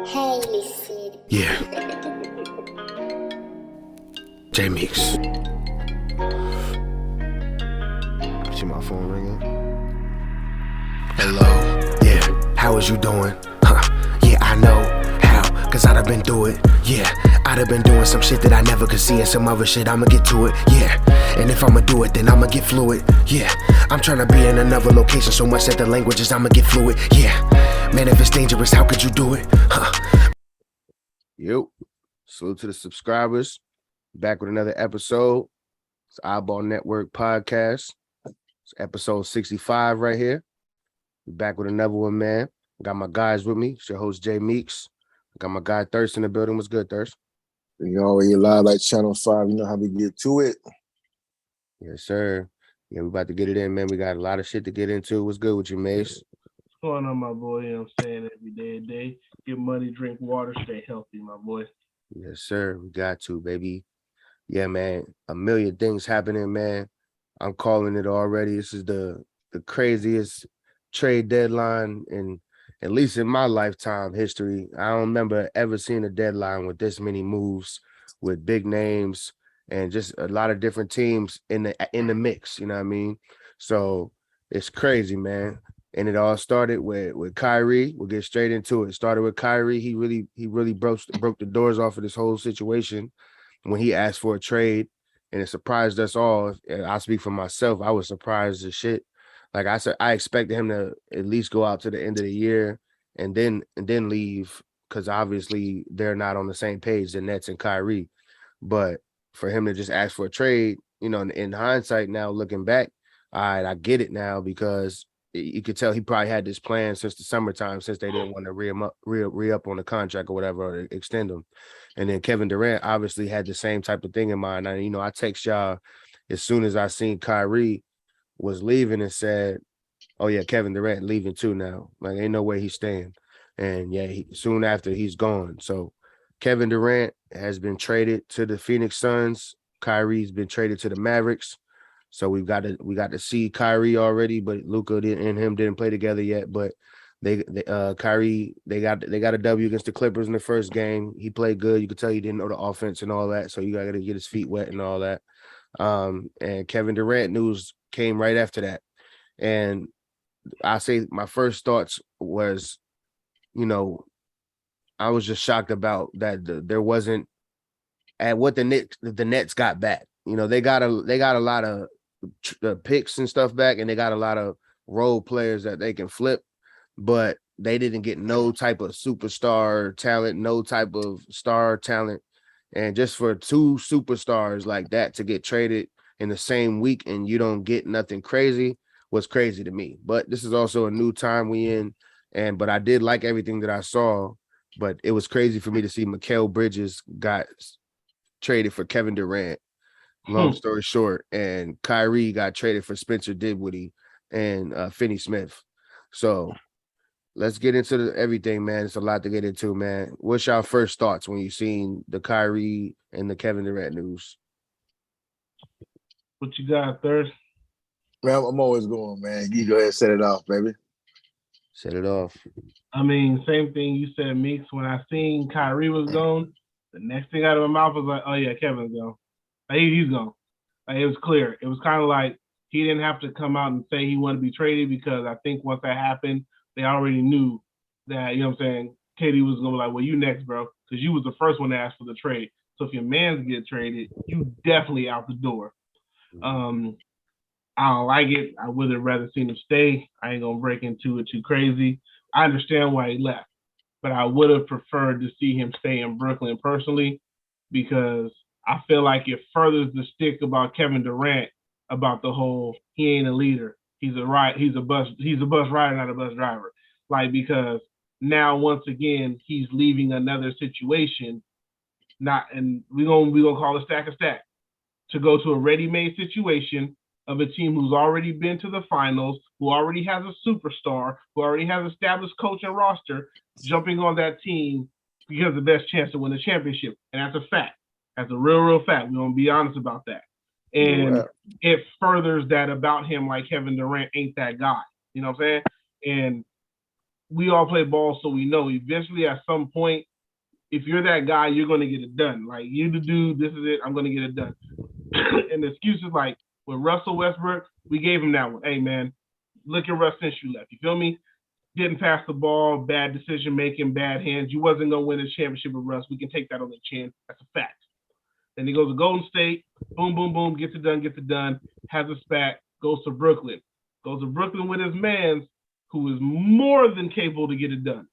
Hey, listen. Yeah. J-MEEKS. See my phone ringing? Hello. Yeah. How is you doing? Yeah, I know how. Cause I done been through it. Yeah. I done been doing some shit that I never could see, and some other shit I'ma get to it. Yeah. And if I'ma do it, then I'ma get fluid. Yeah. I'm tryna be in another location so much that the languages I'ma get fluid. Yeah. Man, if it's dangerous, how could you do it? Yo. Salute to the subscribers. Back with another episode. It's iBall Network Podcast. It's episode 65 right here. We're back with another one, man. Got my guys with me. It's your host, J-MEEKS. Got my guy Thirst in the building. What's good, Thirst? You already live like Channel 5. You know how we get to it. Yes, sir. Yeah, we about to get it in, man. We got a lot of shit to get into. What's good with you, Mace? What's going on, my boy? You know what I'm saying? Every day a day. Get money, drink water, stay healthy, my boy. Yes, sir. We got to, baby. Yeah, man. A million things happening, man. I'm calling it already. This is the craziest trade deadline in, at least in my lifetime history. I don't remember ever seeing a deadline with this many moves, with big names and just a lot of different teams in the mix. You know what I mean? So it's crazy, man. And it all started with Kyrie. We'll get straight into it. It started with Kyrie. He really broke the doors off of this whole situation when he asked for a trade, and it surprised us all. And I speak for myself. I was surprised as shit. Like I said, I expected him to at least go out to the end of the year and then leave, because obviously they're not on the same page, the Nets and Kyrie. But for him to just ask for a trade, you know, in hindsight now, looking back, all right, I get it now, because you could tell he probably had this plan since the summertime, since they didn't want to re-up on the contract or whatever, or extend him. And then Kevin Durant obviously had the same type of thing in mind. And, I text y'all as soon as I seen Kyrie was leaving and said, oh yeah, Kevin Durant leaving too now. Like, ain't no way he's staying. And yeah, soon after he's gone. So Kevin Durant has been traded to the Phoenix Suns. Kyrie's been traded to the Mavericks. So we got to see Kyrie already, but Luka and him didn't play together yet. But Kyrie, they got a W against the Clippers in the first game. He played good. You could tell he didn't know the offense and all that. So you got to get his feet wet and all that. And Kevin Durant news came right after that. And I say my first thoughts was, I was just shocked about that. There wasn't at what the Nets got back. They got a lot of picks and stuff back, and they got a lot of role players that they can flip, but they didn't get no type of superstar talent, no type of star talent. And just for two superstars like that to get traded in the same week and you don't get nothing crazy was crazy to me. But this is also a new time we in, but I did like everything that I saw. But it was crazy for me to see Mikal Bridges got traded for Kevin Durant. Long story short, and Kyrie got traded for Spencer Dinwiddie and Finney Smith. So let's get into everything, man. It's a lot to get into, man. What's your first thoughts when you seen the Kyrie and the Kevin Durant news? What you got, Thirst? Man, I'm always going, man. You go ahead and set it off, baby. Set it off. I mean, same thing you said, Meeks. When I seen Kyrie was gone, the next thing out of my mouth was like, oh yeah, Kevin's gone. Like, he's gone. Like, it was clear. It was kind of like he didn't have to come out and say he wanted to be traded, because I think once that happened, they already knew that, you know what I'm saying, Katie was going to be like, well, you next, bro, because you was the first one to ask for the trade. So if your man's get traded, you definitely out the door. I don't like it. I would have rather seen him stay. I ain't going to break into it too crazy. I understand why he left, but I would have preferred to see him stay in Brooklyn personally, because I feel like it furthers the stick about Kevin Durant, about the whole he ain't a leader. He's a bus rider, not a bus driver. Like, because now once again he's leaving another situation, and we're gonna call it stack a stack, to go to a ready-made situation of a team who's already been to the finals, who already has a superstar, who already has established coach and roster, jumping on that team because the best chance to win the championship. And that's a fact. That's a real fact. We're going to be honest about that. And it furthers that about him, like Kevin Durant ain't that guy. You know what I'm saying? And we all play ball, so we know eventually at some point, if you're that guy, you're going to get it done. Like, you the dude, this is it, I'm going to get it done. And the excuses like with Russell Westbrook, we gave him that one. Hey, man, look at Russ since you left. You feel me? Didn't pass the ball, bad decision making, bad hands. You wasn't going to win a championship with Russ. We can take that on the chin. That's a fact. Then he goes to Golden State, boom, boom, boom, gets it done, has a spat, goes to Brooklyn. Goes to Brooklyn with his mans, who is more than capable to get it done.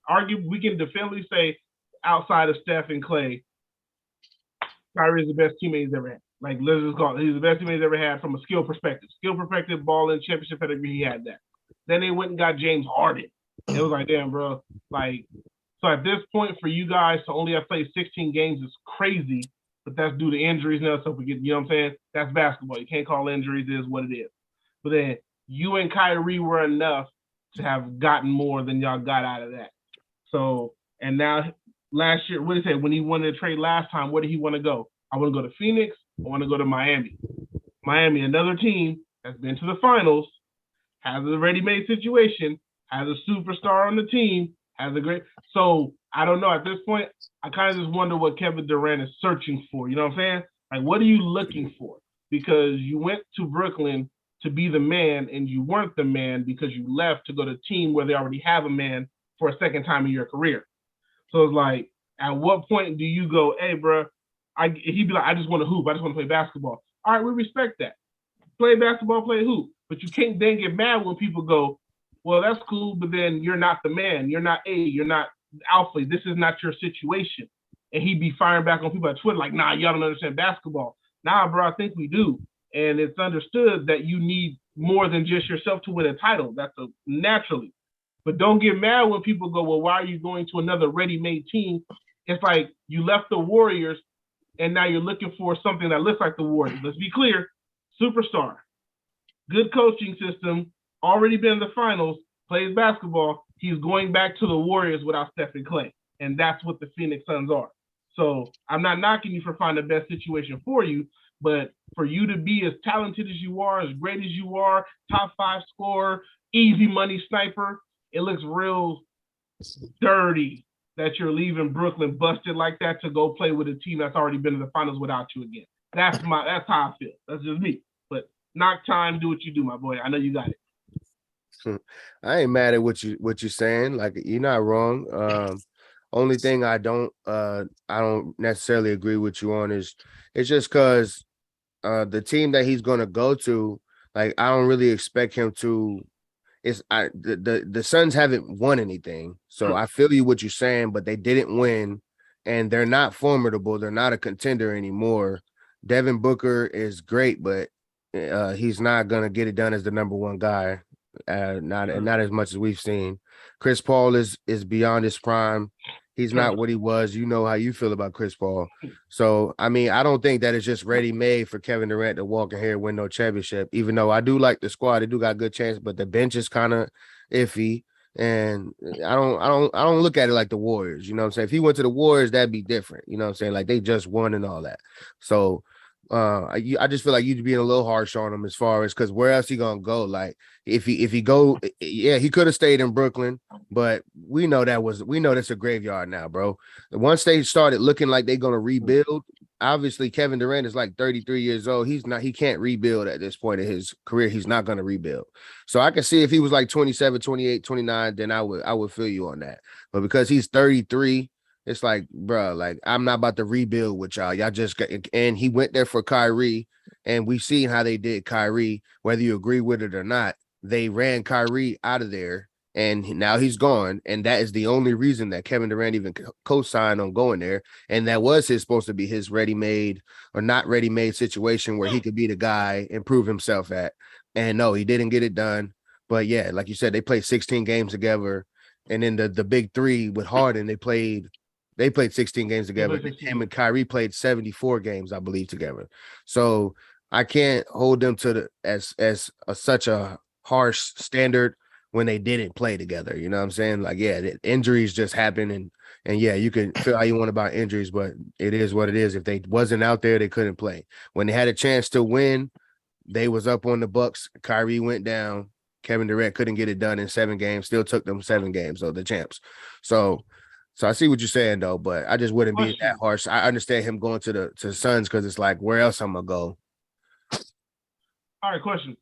We can definitively say, outside of Steph and Clay, Kyrie is the best teammate he's ever had. Like, let's just call it. He's the best teammate he's ever had from a skill perspective. Skill perspective, ball and championship pedigree, he had that. Then they went and got James Harden. It was like, damn, bro. Like, so at this point, for you guys to only have played 16 games is crazy, but that's due to injuries now. So forget, you know what I'm saying? That's basketball. You can't call injuries, it is what it is. But then you and Kyrie were enough to have gotten more than y'all got out of that. So, and now last year, what did he say? When he wanted to trade last time, where did he want to go? I want to go to Phoenix. I want to go to Miami. Miami, another team that's been to the finals, has a ready-made situation, has a superstar on the team, has a great. So I don't know. At this point, I kind of just wonder what Kevin Durant is searching for. You know what I'm saying? Like, what are you looking for? Because you went to Brooklyn to be the man, and you weren't the man because you left to go to a team where they already have a man for a second time in your career. So it's like, at what point do you go, hey, bro, he'd be like, I just want to hoop. I just want to play basketball. All right, we respect that. Play basketball, play hoop. But you can't then get mad when people go, well, that's cool, but then you're not the man. You're not you're not alpha. This is not your situation. And he'd be firing back on people at Twitter like, nah, y'all don't understand basketball. Nah, bro, I think we do. And it's understood that you need more than just yourself to win a title. That's naturally. But don't get mad when people go, well, why are you going to another ready-made team? It's like you left the Warriors, and now you're looking for something that looks like the Warriors. Let's be clear. Superstar. Good coaching system. Already been in the finals. Plays basketball. He's going back to the Warriors without Steph and Clay. And that's what the Phoenix Suns are. So I'm not knocking you for finding the best situation for you, but for you to be as talented as you are, as great as you are, top 5 scorer, easy money sniper, it looks real dirty that you're leaving Brooklyn busted like that to go play with a team that's already been in the finals without you again. That's how I feel. That's just me. But knock time, do what you do, my boy. I know you got it. I ain't mad at what you're saying. Like, you're not wrong. Only thing I don't necessarily agree with you on is it's just because the team that he's gonna go to, like, I don't really expect him to. The Suns haven't won anything, so I feel you what you're saying, but they didn't win, and they're not formidable. They're not a contender anymore. Devin Booker is great, but he's not gonna get it done as the number one guy. Not as much as we've seen. Chris Paul is beyond his prime. He's not what he was. You know how you feel about Chris Paul. So, I mean, I don't think that it's just ready-made for Kevin Durant to walk in here and win no championship, even though I do like the squad. They do got a good chance, but the bench is kind of iffy. And I don't look at it like the Warriors. You know what I'm saying? If he went to the Warriors, that'd be different. You know what I'm saying? Like, they just won and all that. So, I just feel like you'd being a little harsh on him as far as, because where else he gonna go? Like, if he go, yeah, he could have stayed in Brooklyn, but we know that's a graveyard now, bro. Once they started looking like they're gonna rebuild, obviously Kevin Durant is like 33 years old. He can't rebuild at this point in his career. He's not gonna rebuild. So I can see if he was like 27, 28, 29, then I would feel you on that. But because he's 33. It's like, bro, like, I'm not about to rebuild with y'all. Y'all just got, and he went there for Kyrie, and we've seen how they did Kyrie, whether you agree with it or not. They ran Kyrie out of there, and now he's gone. And that is the only reason that Kevin Durant even co-signed on going there. And that was supposed to be his ready-made or not ready-made situation where he could be the guy and prove himself at. And no, he didn't get it done. But yeah, like you said, they played 16 games together. And then the big three with Harden, they played 16 games together. Him and Kyrie played 74 games, I believe, together. So I can't hold them to such a harsh standard when they didn't play together. You know what I'm saying? Like, yeah, the injuries just happen, and yeah, you can feel how you want about injuries, but it is what it is. If they wasn't out there, they couldn't play. When they had a chance to win, they was up on the Bucks. Kyrie went down. Kevin Durant couldn't get it done in 7 games, still took them 7 games, so the champs. So I see what you're saying though, but I just wouldn't be that harsh. I understand him going to the Suns because it's like, where else I'm gonna go? All right, question.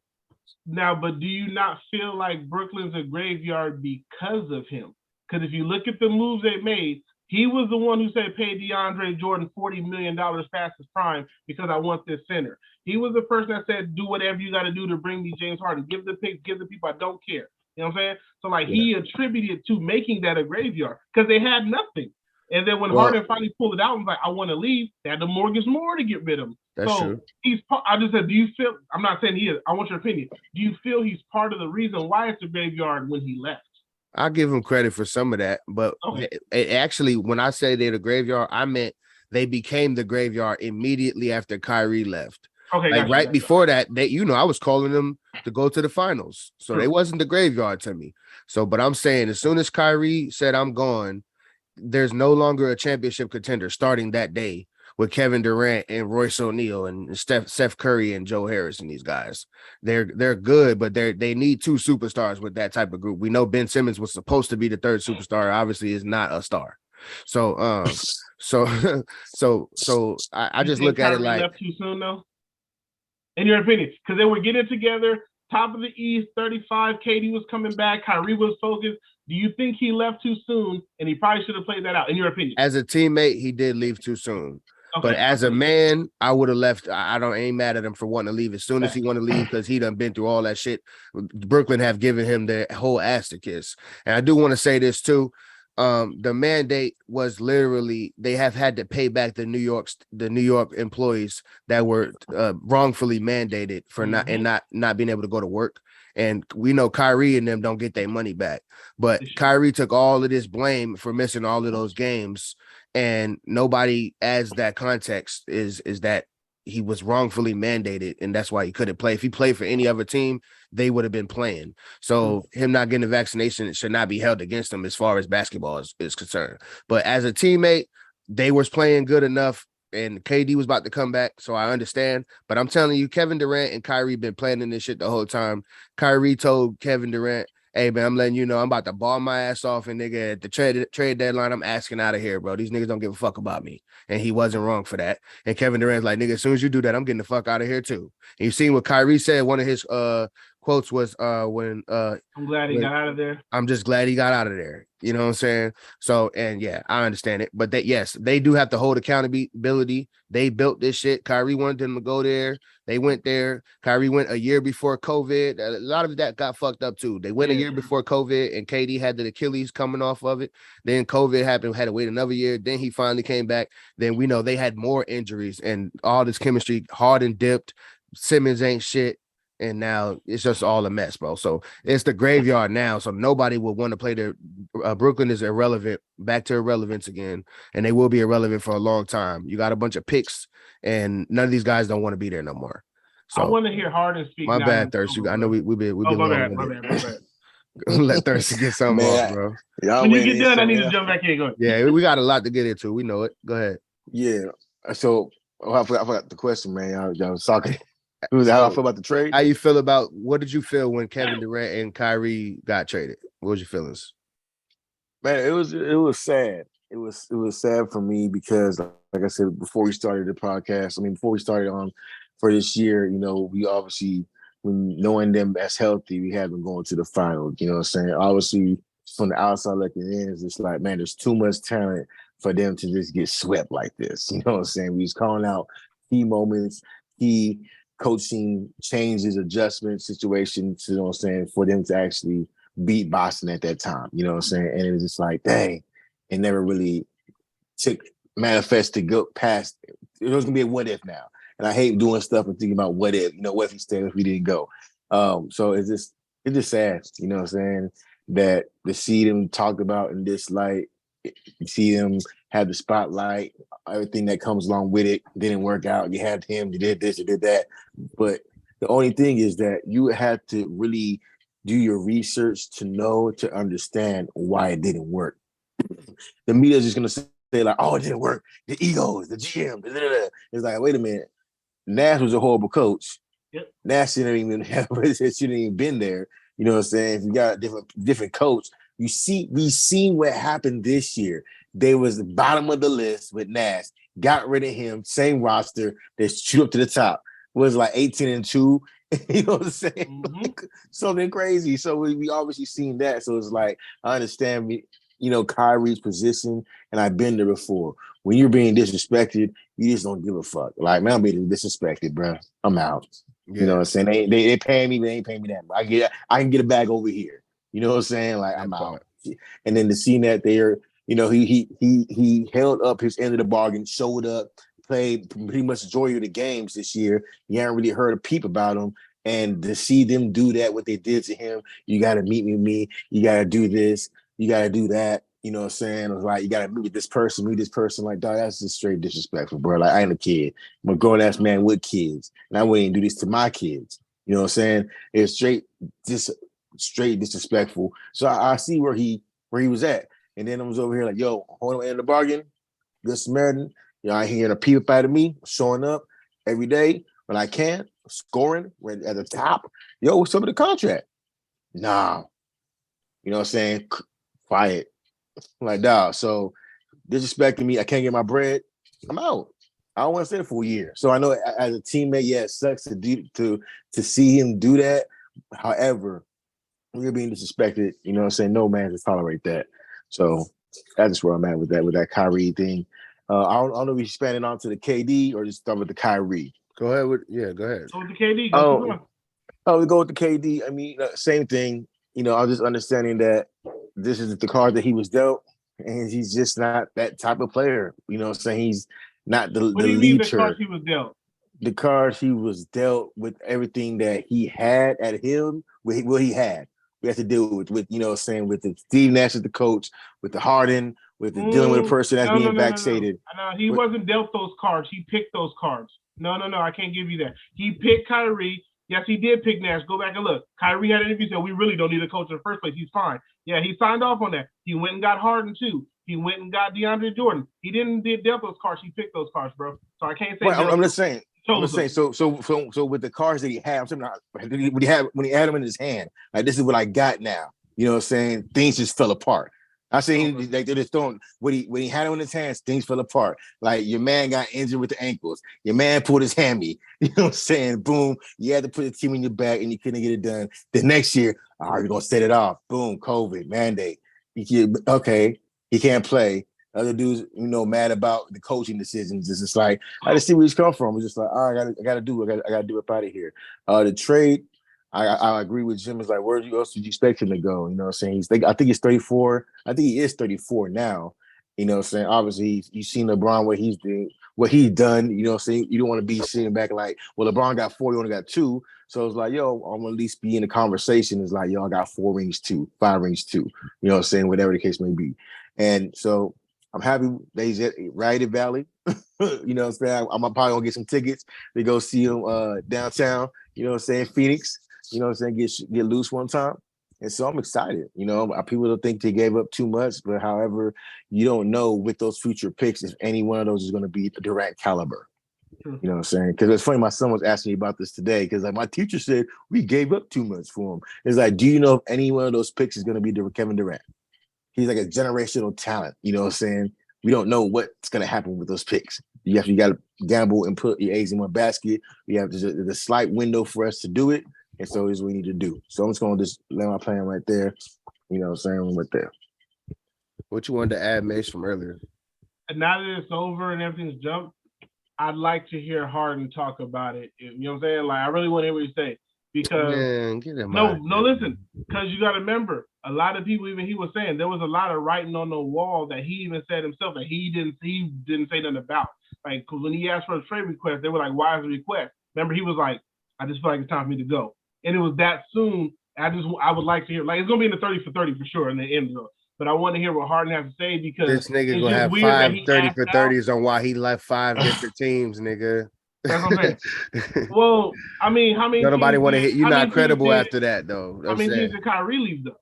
Now, but do you not feel like Brooklyn's a graveyard because of him? Because if you look at the moves they made, he was the one who said pay DeAndre Jordan $40 million past his prime because I want this center. He was the person that said, do whatever you got to do to bring me James Harden. Give the picks, give the people, I don't care. You know what I'm saying? So, like, he attributed to making that a graveyard because they had nothing. And then when Harden finally pulled it out and was like, I want to leave, they had to mortgage more to get rid of him. That's true. I just said, do you feel, I'm not saying he is, I want your opinion. Do you feel he's part of the reason why it's a graveyard when he left? I'll give him credit for some of that, but it actually, when I say they're the graveyard, I meant they became the graveyard immediately after Kyrie left. Okay, like right before that, they, I was calling them to go to the finals, so they wasn't the graveyard to me. So, but I'm saying as soon as Kyrie said I'm gone, there's no longer a championship contender starting that day with Kevin Durant and Royce O'Neal and Steph Curry and Joe Harris and these guys. They're good, but they need 2 superstars with that type of group. We know Ben Simmons was supposed to be the 3rd superstar, obviously is not a star. So I just look at it like left too soon though. In your opinion, because they were getting together, top of the East, 35. KD was coming back. Kyrie was focused. Do you think he left too soon, and he probably should have played that out? In your opinion, as a teammate, he did leave too soon. Okay, but as a man, I would have left. I ain't mad at him for wanting to leave as soon as he wanted to leave because he done been through all that shit. Brooklyn have given him the whole ass to kiss. And I do want to say this too. The mandate was literally they have had to pay back the New York employees that were wrongfully mandated for not being able to go to work. And we know Kyrie and them don't get their money back, but Kyrie took all of this blame for missing all of those games, and nobody adds that context is that he was wrongfully mandated, and that's why he couldn't play. If he played for any other team, they would have been playing. So him not getting a vaccination should not be held against him as far as basketball is concerned. But as a teammate, they was playing good enough, and KD was about to come back, so I understand. But I'm telling you, Kevin Durant and Kyrie been planning this shit the whole time. Kyrie told Kevin Durant, hey, man, I'm letting you know I'm about to ball my ass off, and nigga, at the trade deadline, I'm asking out of here, bro. These niggas don't give a fuck about me. And he wasn't wrong for that. And Kevin Durant's like, nigga, as soon as you do that, I'm getting the fuck out of here too. And you seen what Kyrie said? One of his quotes was I'm glad he got out of there. I'm just glad he got out of there. You know what I'm saying? So, and yeah, I understand it. But yes, they do have to hold accountability. They built this shit. Kyrie wanted them to go there. They went there. Kyrie went a year before COVID. A lot of that got fucked up too. They went a year before COVID, and KD had the Achilles coming off of it. Then COVID happened, had to wait another year. Then he finally came back. Then we know they had more injuries and all this chemistry. Harden dipped. Simmons ain't shit. And now it's just all a mess, bro. So it's the graveyard now. So nobody will want to play their Brooklyn is irrelevant, back to irrelevance again. And they will be irrelevant for a long time. You got a bunch of picks, and none of these guys don't want to be there no more. So I want to hear Harden speak. My bad, Thirst. I know we've been my bad. Let Thirsty get something off, bro. When you get done, I need to jump back in. Go ahead. Yeah, we got a lot to get into. We know it. Go ahead. Yeah. So I forgot the question, man. Y'all was talking. How I feel about the trade? How you feel about what did you feel when Kevin Durant and Kyrie got traded? What was your feelings? Man, it was sad. It was sad for me because, like I said, before we started the podcast, before we started on for this year, we obviously, when knowing them as healthy, we had them going to the finals. You know what I'm saying? Obviously, from the outside looking in, it's just like, man, there's too much talent for them to just get swept like this. You know what I'm saying? We was calling out key moments, key coaching changes, adjustment situations, you know what I'm saying, for them to actually beat Boston at that time. You know what I'm saying? And it was just like, dang, it never really manifest to go past. It was gonna be a what if now. And I hate doing stuff and thinking about what if, what if he stayed if we didn't go. So it's just sad, you know what I'm saying, that to see them talked about in this light, you see them have the spotlight, everything that comes along with it didn't work out. You had him, you did this, you did that. But the only thing is that you had to really do your research to understand why it didn't work. The media is just going to say like, oh, it didn't work. The egos, the GM, It's like, wait a minute. Nash was a horrible coach. Yep. Nash shouldn't even been there. You know what I'm saying? If you got a different coach, we seen what happened this year. They was the bottom of the list with Nash. Got rid of him, same roster. They shoot up to the top. Was like 18-2. You know what I'm saying? Mm-hmm. Like, something crazy. So we obviously seen that. So it's like I understand me, Kyrie's position, and I've been there before. When you're being disrespected, you just don't give a fuck. Like, man, I'm being disrespected, bro. I'm out. Yeah. You know what I'm saying? They paying me, but they ain't paying me that much. I can get a bag over here. You know what I'm saying? Like, I'm out. And then to see that they're, he held up his end of the bargain, showed up, played pretty much the majority of the games this year. You haven't really heard a peep about him. And to see them do that, what they did to him, you got to meet with me. You got to do this. You got to do that. You know what I'm saying? It was like, you got to meet this person. Like, dog, that's just straight disrespectful, bro. Like, I ain't a kid. I'm a grown-ass man with kids. And I wouldn't do this to my kids. You know what I'm saying? It's straight disrespectful. So I see where he was at. And then I was over here like, yo, hold on in the bargain. Good Samaritan. I hear a peep out of me, showing up every day when I can, scoring at the top. Yo, what's up with the contract? Nah. You know what I'm saying? Quiet. Like, dog. So disrespecting me, I can't get my bread. I'm out. I don't want to stay there for a year. So I know as a teammate, yeah, it sucks to see him do that. However, we're being disrespected. You know what I'm saying? No man can tolerate that. So that's just where I'm at with that Kyrie thing. I don't know if he's spanning on to the KD or just start with the Kyrie. Go ahead. Go ahead. Go with the KD. We go with the KD. I mean, same thing. I was just understanding that this is the card that he was dealt, and he's just not that type of player. You know what I'm saying? He's not the What do you mean the card he was dealt? The card he was dealt with everything that he had at him, what he had. We have to deal with you know what I'm saying, with the Steve Nash as the coach, with the Harden, with the dealing with a person that's being vaccinated. No, he wasn't dealt those cards. He picked those cards. No, I can't give you that. He picked Kyrie. Yes, he did pick Nash. Go back and look. Kyrie had an interview said, we really don't need a coach in the first place. He's fine. Yeah, he signed off on that. He went and got Harden too. He went and got DeAndre Jordan. He didn't dealt those cards. He picked those cards, bro. So I can't say. I'm just saying. So with the cards that he had, when he had them in his hand, like, this is what I got now. You know what I'm saying? Things just fell apart. I saying like they're just throwing when he had them in his hands, things fell apart. Like, your man got injured with the ankles. Your man pulled his hammy. You know what I'm saying? Boom. You had to put the team in your back and you couldn't get it done. The next year, you're gonna set it off. Boom, COVID mandate. He can't play. Other dudes, mad about the coaching decisions. It's just like, I just see where he's come from. It's just like, all right, I gotta do it up out of here. The trade, I agree with Jim. It's like, where else would you expect him to go? You know what I'm saying? I think he's 34. I think he is 34 now. You know what I'm saying? Obviously, you've seen LeBron, what he's doing, what he's done. You know what I'm saying? You don't want to be sitting back like, well, LeBron got 4, you only got 2. So it's like, yo, I'm gonna at least be in the conversation. It's like, yo, I got 4 rings too, 5 rings too. You know what I'm saying? Whatever the case may be. And so I'm happy that he's at Riot Valley. You know what I'm saying? I'm probably gonna get some tickets to go see him downtown. You know what I'm saying? Phoenix. You know what I'm saying? Get loose one time. And so I'm excited. People don't think they gave up too much, but however, you don't know with those future picks if any one of those is going to be the Durant caliber. You know what I'm saying? Because it's funny, my son was asking me about this today because like my teacher said we gave up too much for him. It's like, do you know if any one of those picks is going to be Kevin Durant? He's like a generational talent. You know what I'm saying? We don't know what's going to happen with those picks. You got to gamble and put your eggs in one basket. We have the slight window for us to do it. And so is what we need to do. So I'm just going to just lay my plan right there. You know what I'm saying? Right there. What you wanted to add, Mace, from earlier? And now that it's over and everything's jumped, I'd like to hear Harden talk about it. You know what I'm saying? Like, I really want to hear what you say. Because listen, because you got to remember, a lot of people, even he was saying, there was a lot of writing on the wall that he even said himself that he didn't say nothing about. Like, because when he asked for a trade request, they were like, why is the request? Remember, he was like, I just feel like it's time for me to go. And it was that soon. I would like to hear, like, it's gonna be in the 30 for 30 for sure in the end zone. But I want to hear what Harden has to say because this nigga gonna have 5 30 for 30s on why he left 5 different teams, nigga. That's what I'm saying. Well, I mean, how many? Nobody want to hit. You're not credible after that, though. How many teams did Kyrie leave though?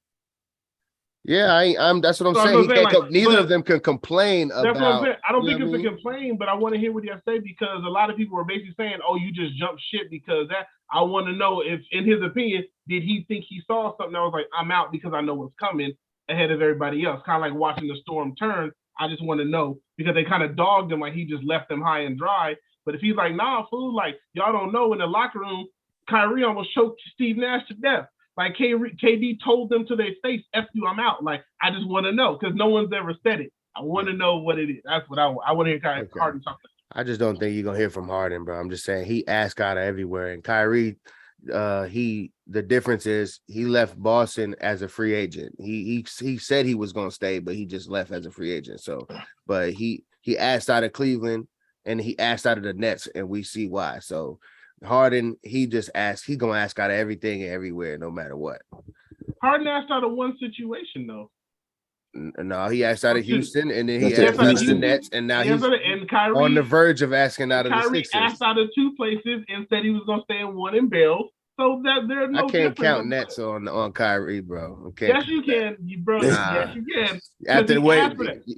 Yeah, I'm. That's what I'm saying. Neither of them can complain about. That's what I'm saying. I don't think it's a complaint, but I want to hear what you have to say because a lot of people were basically saying, "Oh, you just jumped shit because that." I want to know if, in his opinion, did he think he saw something that was like, I'm out because I know what's coming ahead of everybody else? Kind of like watching the storm turn. I just want to know because they kind of dogged him like he just left them high and dry. But if he's like, nah, fool, like y'all don't know, in the locker room, Kyrie almost choked Steve Nash to death. Like KD told them to their face, F you, I'm out. Like, I just want to know because no one's ever said it. I want to know what it is. That's what I want. I want to hear Harden talk. I just don't think you're gonna hear from Harden, bro. I'm just saying he asked out of everywhere. And Kyrie, the difference is he left Boston as a free agent. He said he was gonna stay, but he just left as a free agent. So, but he asked out of Cleveland and he asked out of the Nets, and we see why. So Harden, he just asked, he gonna ask out of everything and everywhere, no matter what. Harden asked out of one situation though. No, he asked out of Houston, and then he asked out of the Nets, and now he's Kyrie, on the verge of asking out of the Kyrie Sixers. asked out of two places and said he was going to stay in one in Bell. So that there's no. I can't count Nets on Kyrie, bro. Okay. Yes, you can, bro. Yes, you can. After the way,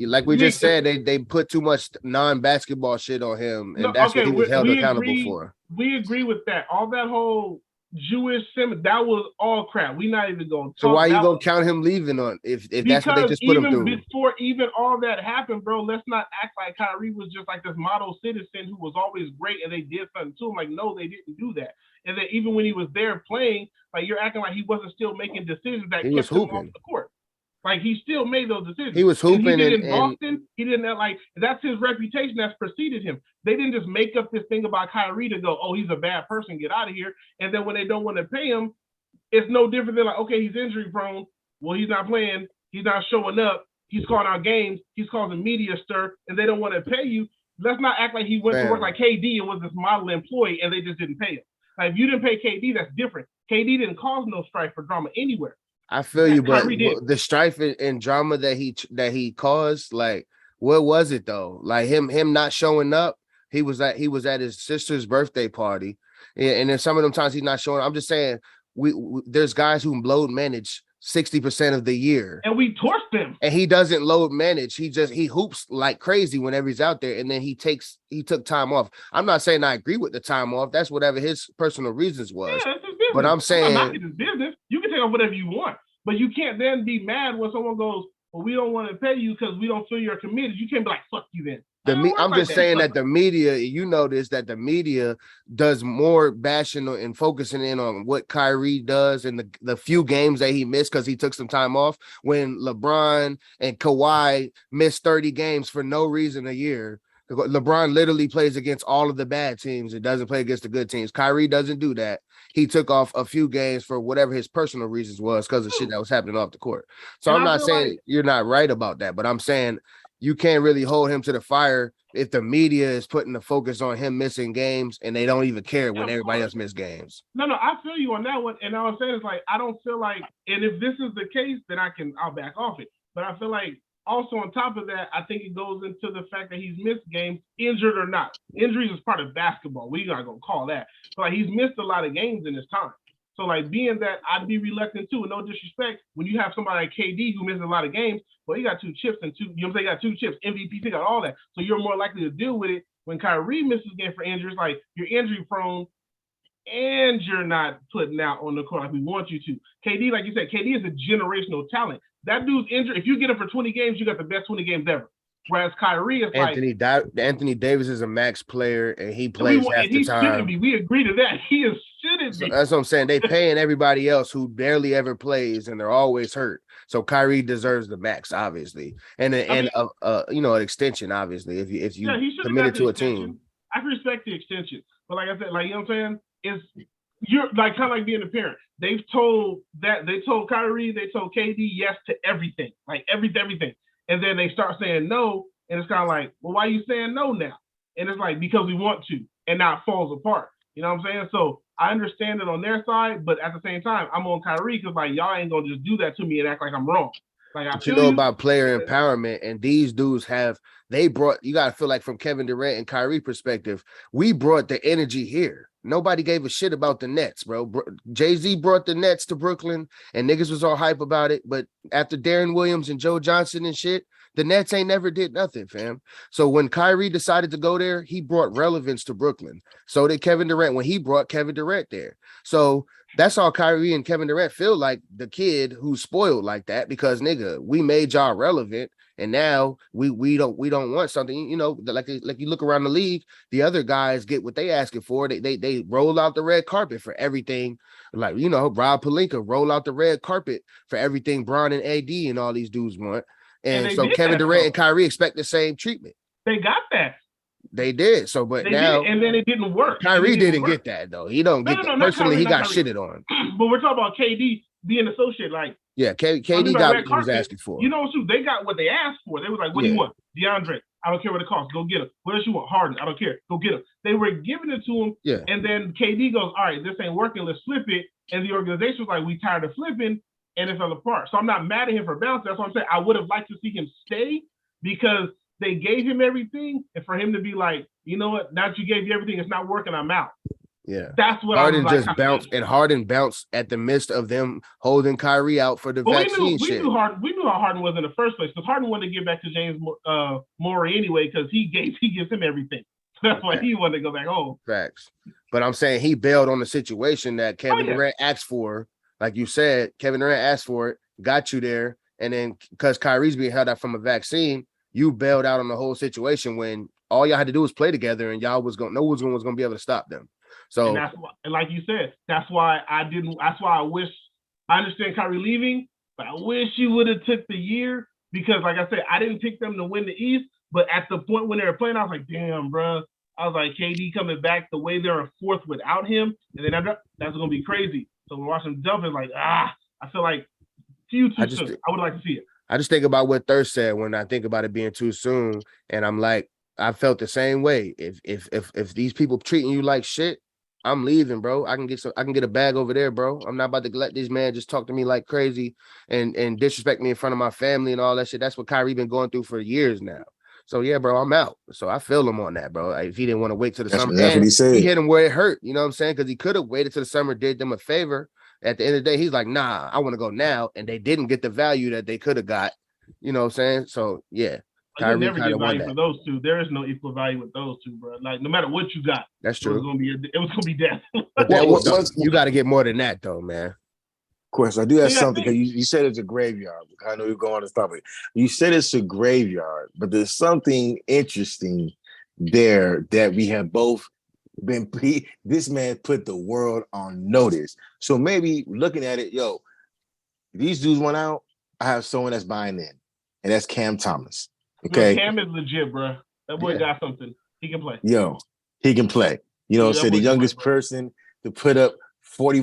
like we just said, they put too much non-basketball shit on him, and that's what he was held accountable for. We agree with that. All that whole Jewish that was all crap. We not even going to talk. So why you gonna count him leaving on if that's what they just put him through? Before even all that happened, bro, let's not act like Kyrie was just like this model citizen who was always great and they did something to him. Like, no, they didn't do that. And then even when he was there playing, like you're acting like he wasn't still making decisions that kept him off the court. Like he still made those decisions. He was hooping, and he did in Boston. He didn't like that's his reputation that's preceded him. They didn't just make up this thing about Kyrie to go, oh, he's a bad person, get out of here. And then when they don't want to pay him, it's no different than like, okay, he's injury prone. Well, he's not playing. He's not showing up. He's calling out games. He's causing media stir, and they don't want to pay you. Let's not act like he went to work like KD and was this model employee, and they just didn't pay him. Like if you didn't pay KD, that's different. KD didn't cause no strife or drama anywhere. I feel you, but the strife and drama that he caused, like, what was it though? Like him not showing up. He was at his sister's birthday party, and then some of them times he's not showing up. I'm just saying, we there's guys who load manage 60% of the year, and we torched him. And he doesn't load manage. He hoops like crazy whenever he's out there, and then he took time off. I'm not saying I agree with the time off. That's whatever his personal reasons was. Yeah, that's his business. But I'm saying it's his business. You can take off whatever you want, but you can't then be mad when someone goes, well, we don't want to pay you because we don't feel you're committed. You can't be like, fuck you then. I'm just saying that the media, you notice that the media does more bashing and focusing in on what Kyrie does and the few games that he missed because he took some time off, when LeBron and Kawhi missed 30 games for no reason a year. LeBron literally plays against all of the bad teams. It doesn't play against the good teams. Kyrie doesn't do that. He took off a few games for whatever his personal reasons was because of shit that was happening off the court. So I'm not saying you're not right about that, but I'm saying you can't really hold him to the fire if the media is putting the focus on him missing games and they don't even care when everybody else missed games. No, I feel you on that one. And I was saying, it's like, I don't feel like, and if this is the case, then I'll back off it. But I feel like also on top of that, I think it goes into the fact that he's missed games, injured or not. Injuries is part of basketball. We're not going to call that. So like he's missed a lot of games in his time. So like being that, I'd be reluctant too, and no disrespect, when you have somebody like KD who misses a lot of games, well, he got 2 chips and you know what I'm saying, got 2 chips, MVP, he got all that. So you're more likely to deal with it when Kyrie misses game for injuries, like you're injury prone and you're not putting out on the court like we want you to. KD, like you said, KD is a generational talent. That dude's injured. If you get him for 20 games, you got the best 20 games ever. Whereas Kyrie is Anthony Davis is a max player and he plays half the time. We agree to that. He shouldn't be. That's what I'm saying. They paying everybody else who barely ever plays and they're always hurt. So Kyrie deserves the max, obviously, and an extension, obviously. If you committed to a team, I respect the extension, but like I said, like you know what I'm saying, you're like kind of like being a parent. They told Kyrie, they told KD yes to everything, like everything. And then they start saying no, and it's kind of like, well, why are you saying no now? And it's like, because we want to, and now it falls apart. You know what I'm saying? So I understand it on their side, but at the same time, I'm on Kyrie because like y'all ain't gonna just do that to me and act like I'm wrong. Like I feel about player empowerment, and these dudes you gotta feel like from Kevin Durant and Kyrie perspective, we brought the energy here. Nobody gave a shit about the Nets, bro. Jay-Z brought the Nets to Brooklyn and niggas was all hype about it. But after Darren Williams and Joe Johnson and shit, The Nets ain't never did nothing, fam. So when Kyrie decided to go there, he brought relevance to Brooklyn. So did Kevin Durant when he brought Kevin Durant there. So that's all Kyrie and Kevin Durant feel like the kid who's spoiled like that because nigga, we made y'all relevant. And now we don't want something, you know, like you look around the league, the other guys get what they asking for. They roll out the red carpet for everything. Like, you know, Rob Pelinka roll out the red carpet for everything Bron and AD and all these dudes want. And so Kevin Durant and Kyrie expect the same treatment. They got that. They did. So, but now, and then it didn't work. Kyrie didn't get that though. He don't get that. Personally, he got shitted on. But we're talking about KD being associated. Like, yeah, KD got what he was asking for. You know, they got what they asked for. They was like, "What do you want, DeAndre? I don't care what it costs. Go get him. What else you want, Harden? I don't care. Go get him." They were giving it to him. Yeah. And then KD goes, "All right, this ain't working. Let's flip it." And the organization was like, "We tired of flipping," and it fell apart. So I'm not mad at him for bouncing. That's what I'm saying. I would have liked to see him stay because they gave him everything, and for him to be like, you know what? Now that you gave me everything, it's not working. I'm out. Yeah, that's what Harden I was just bounced, and Harden bounced at the midst of them holding Kyrie out for the vaccine shit. We knew how Harden was in the first place because Harden wanted to get back to James Morey anyway because he gives him everything. That's why he wanted to go back home. Facts, but I'm saying he bailed on the situation that Kevin Durant asked for. Like you said, Kevin Durant asked for it, got you there, and then because Kyrie's being held out from a vaccine, you bailed out on the whole situation when all y'all had to do was play together, and y'all was no one was gonna be able to stop them. So, and that's why, and like you said, that's why That's why I wish. I understand Kyrie leaving, but I wish you would have took the year because, like I said, I didn't pick them to win the East. But at the point when they were playing, I was like, damn, bro. I was like, KD coming back the way they're a fourth without him, and then that's gonna be crazy. So we're watching dump it like, I feel like too soon. I would like to see it. I just think about what Thirst said when I think about it being too soon, and I'm like, I felt the same way. If these people treating you like shit, I'm leaving, bro. I can get a bag over there, bro. I'm not about to let this man just talk to me like crazy and disrespect me in front of my family and all that shit. That's what Kyrie been going through for years now. So yeah, bro, I'm out. So I feel him on that, bro. If he didn't want to wait till the summer, that's what he said. He hit him where it hurt. You know what I'm saying? Because he could have waited till the summer, did them a favor. At the end of the day, he's like, nah, I want to go now, and they didn't get the value that they could have got. You know what I'm saying? So yeah. You never get value for those two. There is no equal value with those two, bro. Like no matter what you got, that's true. It was gonna be death. But you got to get more than that, though, man. Of course, I do have something because you said it's a graveyard. I know you're going to stop it. You said it's a graveyard, but there's something interesting there that we have both been. This man put the world on notice. So maybe looking at it, these dudes went out. I have someone that's buying in, and that's Cam Thomas. Okay, Cam is legit, bro. That boy got something. He can play. He can play. You know, the youngest person to put up 40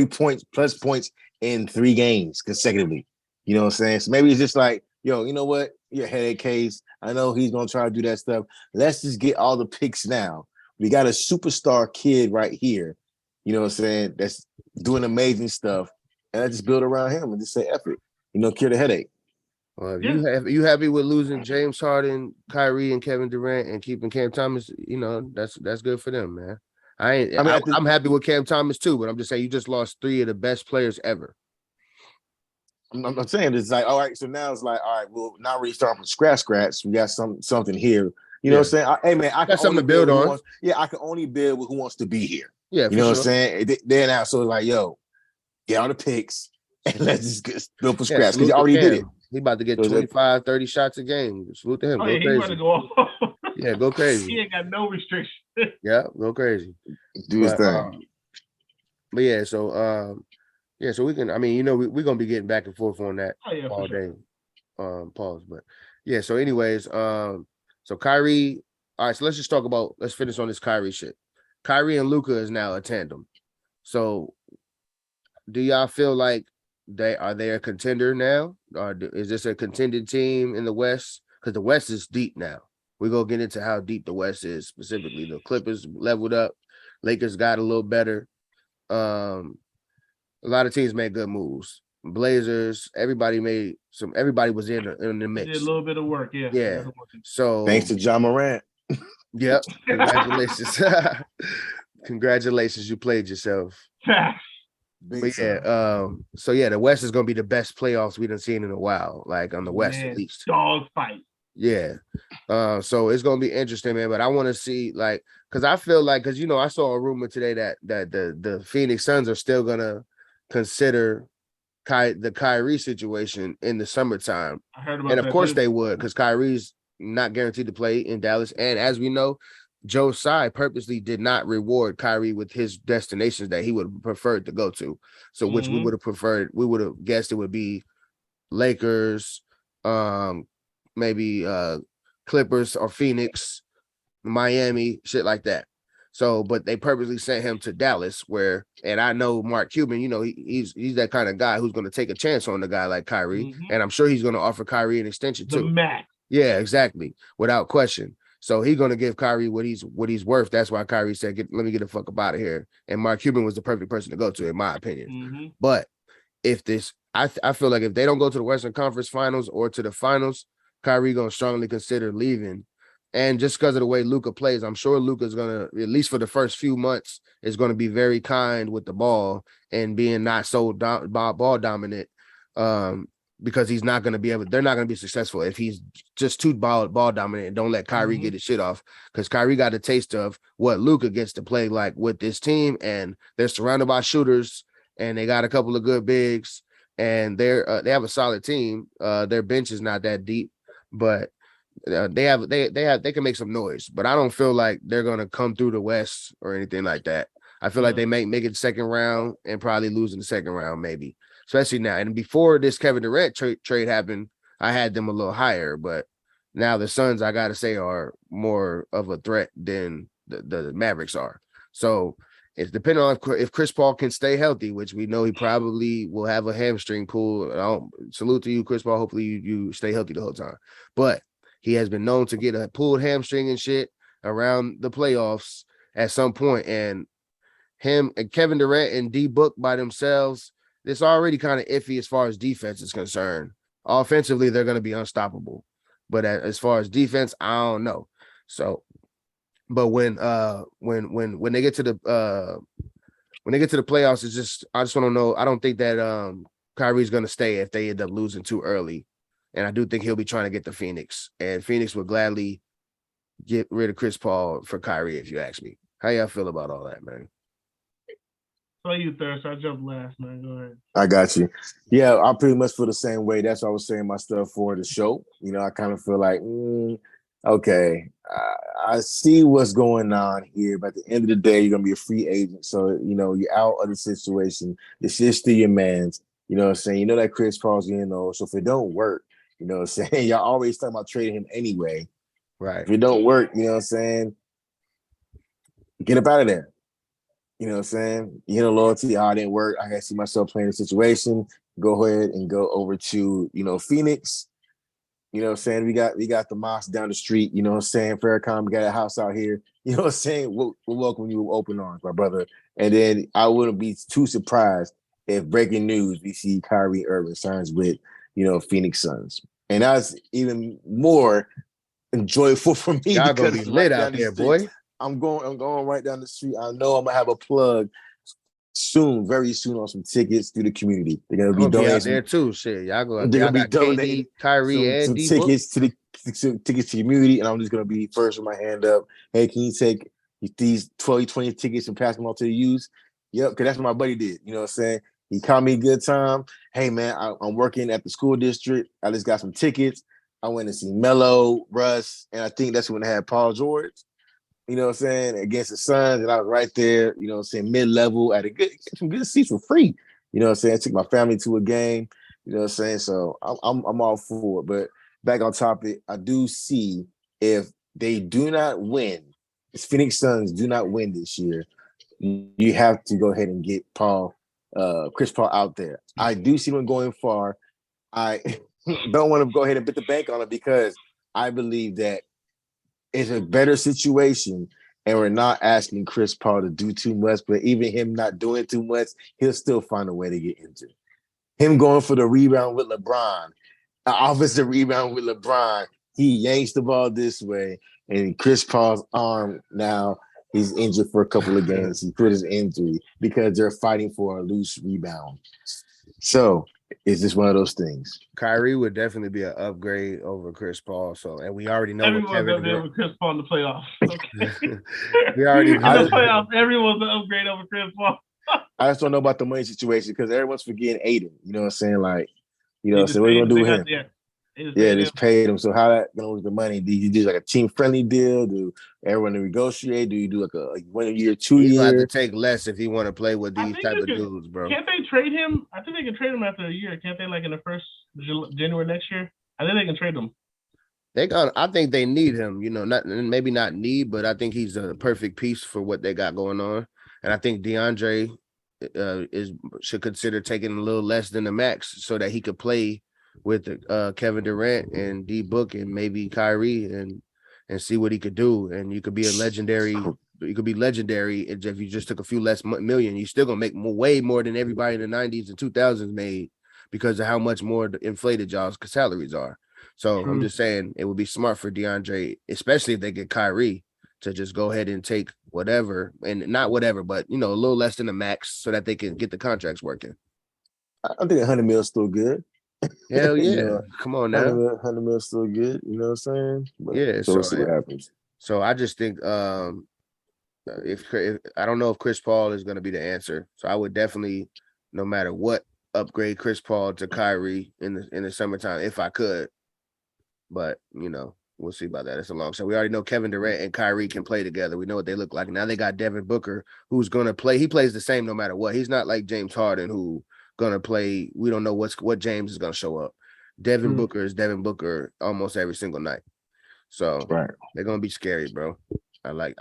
points plus points in 3 games consecutively. You know what I'm saying? So maybe it's just like, you know what? Your headache case. I know he's gonna try to do that stuff. Let's just get all the picks now. We got a superstar kid right here. You know what I'm saying? That's doing amazing stuff, and I just build around him and just say, "F it." Cure the headache. Well, if you happy with losing James Harden, Kyrie, and Kevin Durant, and keeping Cam Thomas, that's good for them, man. I'm happy with Cam Thomas too, but I'm just saying you just lost 3 of the best players ever. I'm saying it's like, all right, so now it's like, all right, well, not really starting from scratch. We got something here. You know what I'm saying? Hey man, I got something to build on. I can only build with who wants to be here. Yeah, you know what I'm saying? They're now, so it's like, get all the picks and let's just build from scratch because you already did it. He about to get 25, 30 shots a game. Salute to him. Go crazy. He's to go off. Yeah, go crazy. He ain't got no restriction. Yeah, go crazy. Do his thing. But yeah, so we can. I mean, we're gonna be getting back and forth on that all day. Pause. But yeah. So, anyways, so Kyrie. All right. So let's finish on this Kyrie shit. Kyrie and Luka is now a tandem. So, do y'all feel like they a contender now? Or is this a contended team in the West? Because the West is deep now. We're gonna get into how deep the West is specifically. The Clippers leveled up, Lakers got a little better. A lot of teams made good moves. Blazers, everybody was in the mix. Did a little bit of work, yeah. Yeah. So thanks to John Morant. Yep. Congratulations. Congratulations, you played yourself. Big yeah, time. so yeah, the West is gonna be the best playoffs we done seen in a while, like on the West at Man, least. dog fight. Yeah. So it's gonna be interesting, man. But I want to see like because I feel like because I saw a rumor today that the Phoenix Suns are still gonna consider the Kyrie situation in the summertime. I heard about And of that course too. they would, because Kyrie's not guaranteed to play in Dallas. And as we know, Joe Tsai purposely did not reward Kyrie with his destinations that he would have preferred to go to. So which we would have preferred, we would have guessed it would be Lakers, maybe Clippers or Phoenix, Miami, shit like that. So, but they purposely sent him to Dallas, where, and I know Mark Cuban, he's that kind of guy who's going to take a chance on the guy like Kyrie, and I'm sure he's going to offer Kyrie an extension The too. max. Yeah, exactly, without question. So he's going to give Kyrie what he's worth. That's why Kyrie said, "Let me get the fuck up out of here." And Mark Cuban was the perfect person to go to, in my opinion. But if this, I feel like if they don't go to the Western Conference Finals or to the finals, Kyrie gonna strongly consider leaving. And just because of the way Luka plays, I'm sure Luka's gonna, at least for the first few months, is gonna be very kind with the ball and being not so ball dominant. Because he's not gonna be able, they're not gonna be successful if he's just too ball dominant and don't let Kyrie get his shit off. Because Kyrie got a taste of what Luka gets to play like with this team, and they're surrounded by shooters, and they got a couple of good bigs, and they have a solid team. Their bench is not that deep, but they can make some noise. But I don't feel like they're gonna come through the West or anything like that. I feel like they make it second round and probably lose in the second round, maybe, especially now. And before this Kevin Durant trade happened, I had them a little higher, but now the Suns, I gotta say, are more of a threat than the Mavericks are. So it's depending on if Chris Paul can stay healthy, which we know he probably will have a hamstring pull. Salute to you, Chris Paul. Hopefully you stay healthy the whole time. But he has been known to get a pulled hamstring and shit around the playoffs at some point. And him and Kevin Durant and D Book by themselves, it's already kind of iffy as far as defense is concerned. Offensively, they're going to be unstoppable. But as far as defense, I don't know. So, but when they get to the playoffs, it's just, I just want to know. I don't think that Kyrie's going to stay if they end up losing too early, and I do think he'll be trying to get to Phoenix, and Phoenix would gladly get rid of Chris Paul for Kyrie, if you ask me. How y'all feel about all that, man? So you Thirst, I jumped last, man. Go ahead. I got you. Yeah, I pretty much feel the same way. That's why I was saying my stuff for the show. I kind of feel like, okay, I see what's going on here, but at the end of the day, you're gonna be a free agent. So, you're out of the situation. It's just to your man's, you know what I'm saying? You know that Chris Paul's getting old. So if it don't work, you know what I'm saying? Y'all always talking about trading him anyway. Right. If it don't work, you know what I'm saying? Get up out of there. You know what I'm saying? You know, loyalty, it didn't work. I gotta see myself playing the situation. Go ahead and go over to, Phoenix. You know what I'm saying? We got the mosque down the street, you know what I'm saying? Farrakhan, we got a house out here. You know what I'm saying? We'll welcome you with open arms, my brother. And then I wouldn't be too surprised if breaking news, we see Kyrie Irving signs with, Phoenix Suns. And that's even more enjoyable for me. Y'all gonna be lit out there, boy. I'm going right down the street. I know I'm gonna have a plug soon, very soon, on some tickets through the community. They're gonna be donating out there too. Shit, y'all go. They're y'all gonna be donating Kyrie some tickets to the tickets to the community, and I'm just gonna be first with my hand up. Hey, can you take these 20 tickets and pass them all to the youth? Yep, because that's what my buddy did. You know what I'm saying? He called me a good time. Hey man, I'm working at the school district. I just got some tickets. I went to see Melo, Russ, and I think that's when they had Paul George. You know what I'm saying, against the Suns, and I was right there, you know what I'm saying, mid-level at some good seats for free. You know what I'm saying? I took my family to a game, you know what I'm saying? So I'm all for it. But back on topic, I do see if they do not win, if Phoenix Suns do not win this year, you have to go ahead and get Chris Paul out there. I do see them going far. I don't want to go ahead and bet the bank on it because I believe that it's a better situation, and we're not asking Chris Paul to do too much, but even him not doing too much, he'll still find a way to get into it. Him going for the rebound with LeBron, an offensive rebound with LeBron, he yanks the ball this way, and Chris Paul's arm now He's injured for a couple of games. He put his injury because they're fighting for a loose rebound. So it's just one of those things. Kyrie would definitely be an upgrade over Chris Paul. So, and we already know what Everyone's Kevin up there Durant. with Chris Paul in the playoffs. Okay. We already in the know. playoffs, everyone's an upgrade over Chris Paul. I just don't know about the money situation because everyone's forgetting Aiden. You know what I'm saying? Like, you know, They what I'm just saying, what are you paid gonna do him. with They him? got- Yeah, they just Yeah, paid they him. just paid him. So how that gonna work the money? Do you do like a team friendly deal? Do everyone negotiate? Do you do like a 1 year, 2 He's gonna have to year? take less if he want to play with I these think type you of could- dudes, bro. Can't they trade him? I think they can trade him after a year. Can't they? Like in the first January next year, I think they can trade him. I think they need him, you know, maybe not need, but I think he's a perfect piece for what they got going on. And I think DeAndre should consider taking a little less than the max so that he could play with Kevin Durant and D Book and maybe Kyrie and see what he could do. And you could be legendary if you just took a few less million. You're still gonna make way more than everybody in the 90s and 2000s made because of how much more inflated y'all's salaries are. So I'm just saying it would be smart for DeAndre, especially if they get Kyrie, to just go ahead and take whatever, and not whatever, but you know, a little less than the max so that they can get the contracts working. I think 100 mil is still good. Hell yeah. You know, come on now. 100 mil is still good. You know what I'm saying? But, Yeah, so we'll see what happens. So I just think if I don't know if Chris Paul is going to be the answer. So I would definitely, no matter what, upgrade Chris Paul to Kyrie in the summertime if I could. But you know, we'll see about that. It's a long shot. We already know Kevin Durant and Kyrie can play together. We know what they look like. Now they got Devin Booker, who's going to play. He plays the same no matter what. He's not like James Harden, who going to play. We don't know what James is going to show up. Devin Booker is Devin Booker almost every single night. So they're going to be scary, bro. They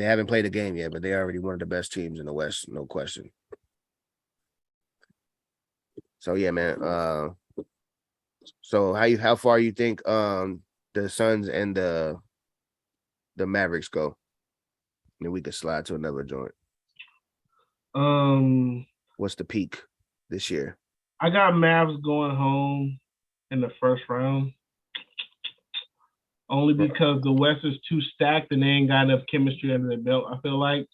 haven't played a game yet, but they're already one of the best teams in the West, no question. So yeah, man. So how far you think the Suns and the Mavericks go? And we could slide to another joint. What's the peak this year? I got Mavs going home in the first round. Only because the West is too stacked and they ain't got enough chemistry under their belt. I feel like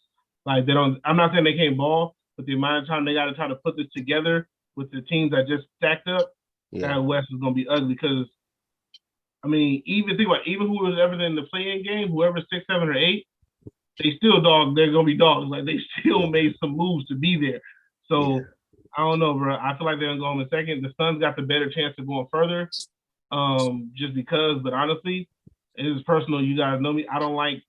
they don't. I'm not saying they can't ball, but the amount of time they got to try to put this together with the teams that just stacked up, that West is gonna be ugly. Because I mean, even think about even who was ever in the play-in game, whoever's 6, 7, or 8, they still dog. They're gonna be dogs. Like they still made some moves to be there. So I don't know, bro. I feel like they're gonna go home in second. The Suns got the better chance of going further, just because. But honestly, it is personal. You guys know me. I don't like